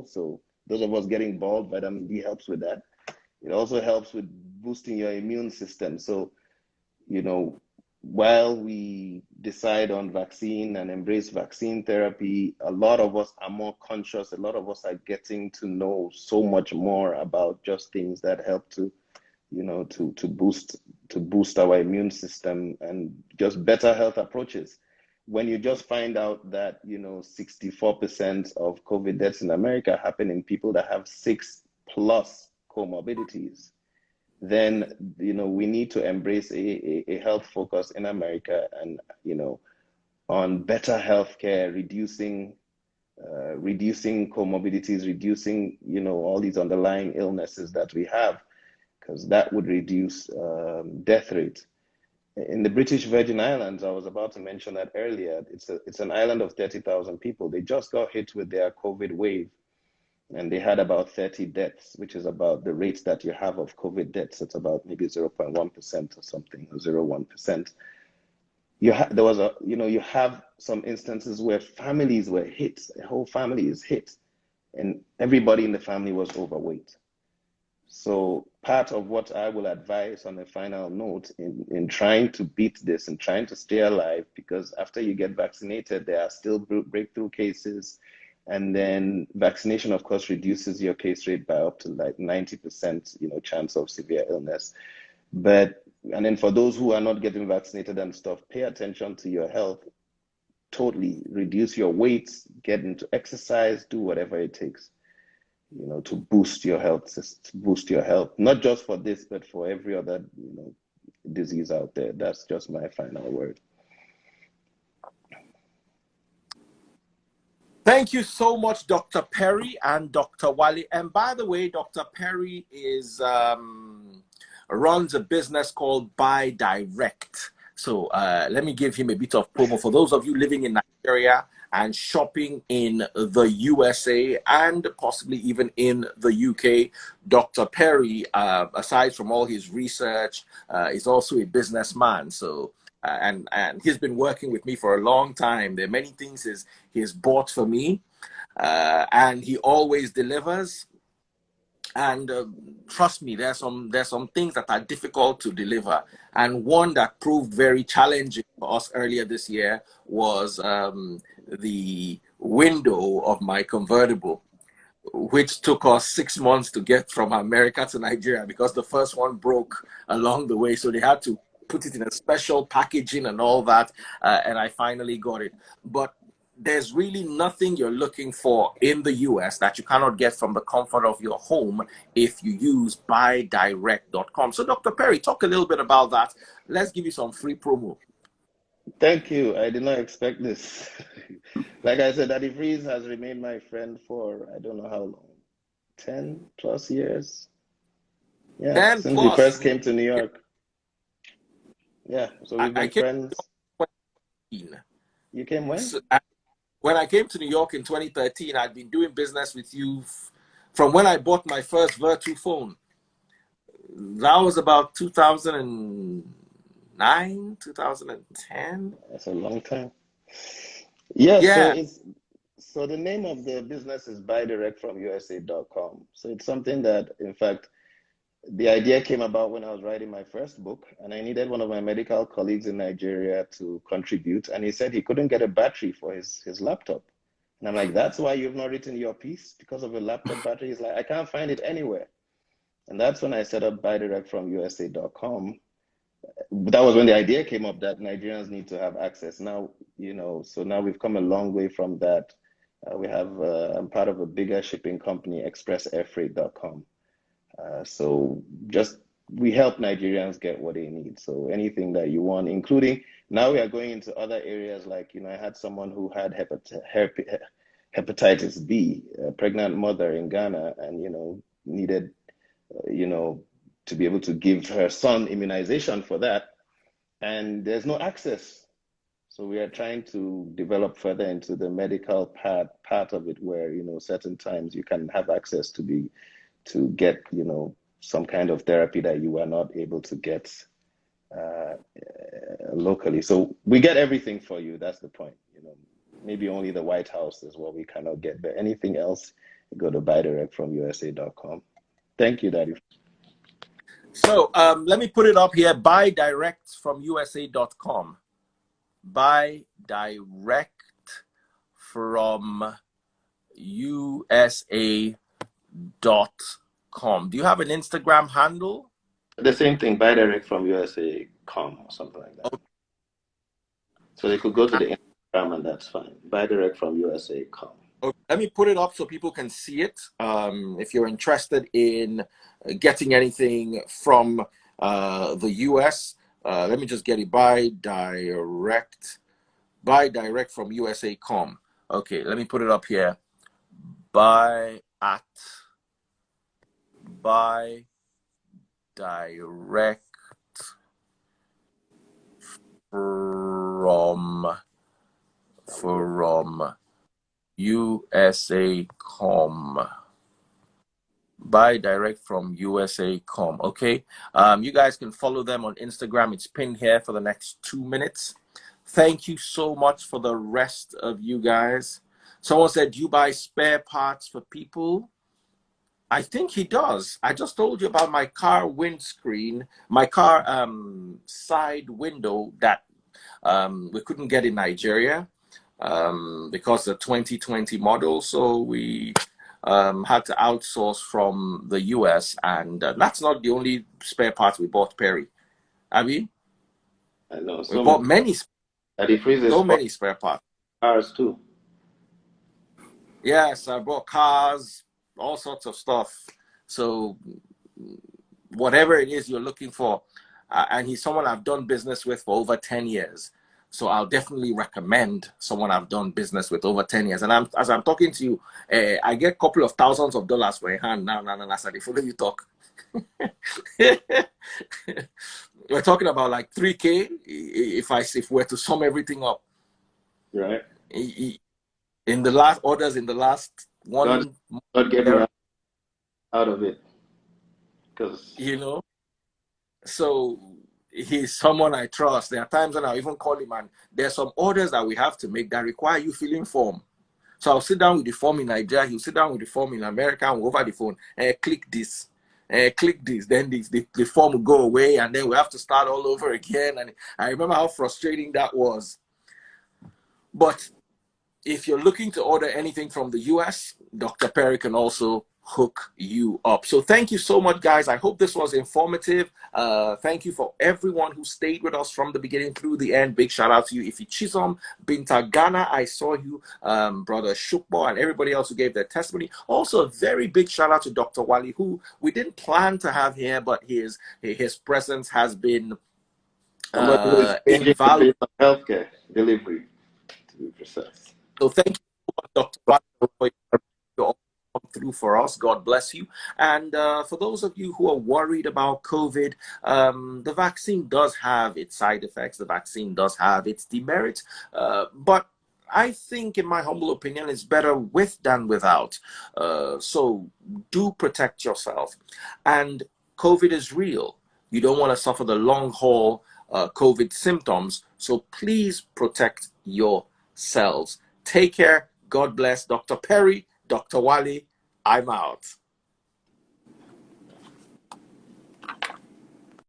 S2: so those of us getting bald, vitamin D helps with that. It also helps with boosting your immune system. So, while we decide on vaccine and embrace vaccine therapy, a lot of us are more conscious. A lot of us are getting to know so much more about just things that help to boost our immune system and just better health approaches. When you just find out that 64% of COVID deaths in America happen in people that have 6+ comorbidities, then we need to embrace a health focus in America, and on better healthcare, reducing comorbidities, reducing all these underlying illnesses that we have, because that would reduce death rate. In the British Virgin Islands, I was about to mention that earlier, it's an island of 30,000 people. They just got hit with their COVID wave, and they had about 30 deaths, which is about the rate that you have of COVID deaths. It's about maybe 0.1% or something, or 0.1%. You have some instances where families were hit, a whole family is hit, and everybody in the family was overweight. So part of what I will advise on a final note in trying to beat this and trying to stay alive, because after you get vaccinated, there are still breakthrough cases. And then vaccination, of course, reduces your case rate by up to like 90%, chance of severe illness. And then for those who are not getting vaccinated and stuff, pay attention to your health. Totally reduce your weight, get into exercise, do whatever it takes, to boost your health, not just for this, but for every other, disease out there. That's just my final word.
S1: Thank you so much, Dr. Perry and Dr. Wale. And by the way, Dr. Perry runs a business called Buy Direct. So let me give him a bit of promo for those of you living in Nigeria and shopping in the USA and possibly even in the UK. Dr. Perry, aside from all his research, is also a businessman. So and he's been working with me for a long time. There are many things he's bought for me, and he always delivers. And trust me, there's some things that are difficult to deliver. And one that proved very challenging for us earlier this year was the window of my convertible, which took us 6 months to get from America to Nigeria because the first one broke along the way. So they had to put it in a special packaging and all that. And I finally got it. But there's really nothing you're looking for in the US that you cannot get from the comfort of your home if you use buydirect.com. So Dr. Perry, talk a little bit about that. Let's give you some free promo.
S2: Thank you. I did not expect this. Like I said, Daddy Freeze has remained my friend for, I don't know how long, 10+ years. Yeah,
S1: 10
S2: since
S1: plus.
S2: we first came to New York. Yeah, so we've been friends. You came when?
S1: So, when I came to New York in 2013, I'd been doing business with you from when I bought my first Virtu phone. That was about 2009, 2010.
S2: That's a long time. Yeah. So the name of the business is buydirectfromusa.com. So it's something that, in fact, the idea came about when I was writing my first book, and I needed one of my medical colleagues in Nigeria to contribute. And he said he couldn't get a battery for his laptop. And I'm like, that's why you've not written your piece? Because of a laptop battery? He's like, I can't find it anywhere. And that's when I set up buydirectfromusa.com. That was when the idea came up that Nigerians need to have access. Now, so now we've come a long way from that. I'm part of a bigger shipping company, expressairfreight.com. So just we help Nigerians get what they need. So anything that you want, including now we are going into other areas like, I had someone who had hepatitis B, a pregnant mother in Ghana, and, needed, to be able to give her son immunization for that. And there's no access. So we are trying to develop further into the medical part of it where, certain times you can have access to get, some kind of therapy that you are not able to get locally. So we get everything for you. That's the point. Maybe only the White House is what we cannot get, but anything else, go to buydirectfromusa.com. Thank you, Daddy.
S1: So let me put it up here. Buydirectfromusa.com. Buydirectfromusa.com. Do you have an Instagram handle?
S2: The same thing, buydirectfromusa.com or something like that. Okay. So they could go to the Instagram and that's fine. Buydirectfromusa.com.
S1: Okay. Let me put it up so people can see it. If you're interested in getting anything from the US, let me just get it. Buydirectfromusa.com. Okay, let me put it up here. Buydirect from USA.com. Buydirectfromusa.com. Okay. You guys can follow them on Instagram. It's pinned here for the next 2 minutes. Thank you so much for the rest of you guys. Someone said, do you buy spare parts for people? I think he does. I just told you about my car windscreen, my car side window that we couldn't get in Nigeria because the 2020 model. So we had to outsource from the US, and that's not the only spare parts we bought, Perry. I mean,
S2: I know
S1: we bought many spare parts.
S2: Cars too.
S1: Yes, I bought cars, all sorts of stuff. So whatever it is you're looking for, and he's someone I've done business with for over 10 years. So I'll definitely recommend someone I've done business with over 10 years. And as I'm talking to you, I get a couple of thousands of dollars for a hand now. As I follow you talk. We're talking about like 3K if we're to sum everything up.
S2: Right.
S1: In the last orders, in the last one,
S2: God get me out of it, because
S1: so he's someone I trust. There are times when I even call him, and there's some orders that we have to make that require you filling form. So I'll sit down with the form in Nigeria, he'll sit down with the form in America, and over the phone, click this, then the form will go away, and then we have to start all over again. And I remember how frustrating that was. But if you're looking to order anything from the US, Dr. Perry can also hook you up. So thank you so much, guys. I hope this was informative. Thank you for everyone who stayed with us from the beginning through the end. Big shout out to you, Ifi Chisom, Binta Ghana. I saw you, Brother Shukbo, and everybody else who gave their testimony. Also, a very big shout out to Dr. Wali, who we didn't plan to have here, but his presence has been
S2: invaluable. Healthcare delivery, to be precise.
S1: So thank you so much, Dr. Wali, for your come through for us. God bless you. And for those of you who are worried about COVID, the vaccine does have its side effects. The vaccine does have its demerits. But I think, in my humble opinion, it's better with than without. So do protect yourself. And COVID is real. You don't want to suffer the long haul COVID symptoms. So please protect yourselves. Take care. God bless. Dr. Perry, Dr. Wali, I'm out.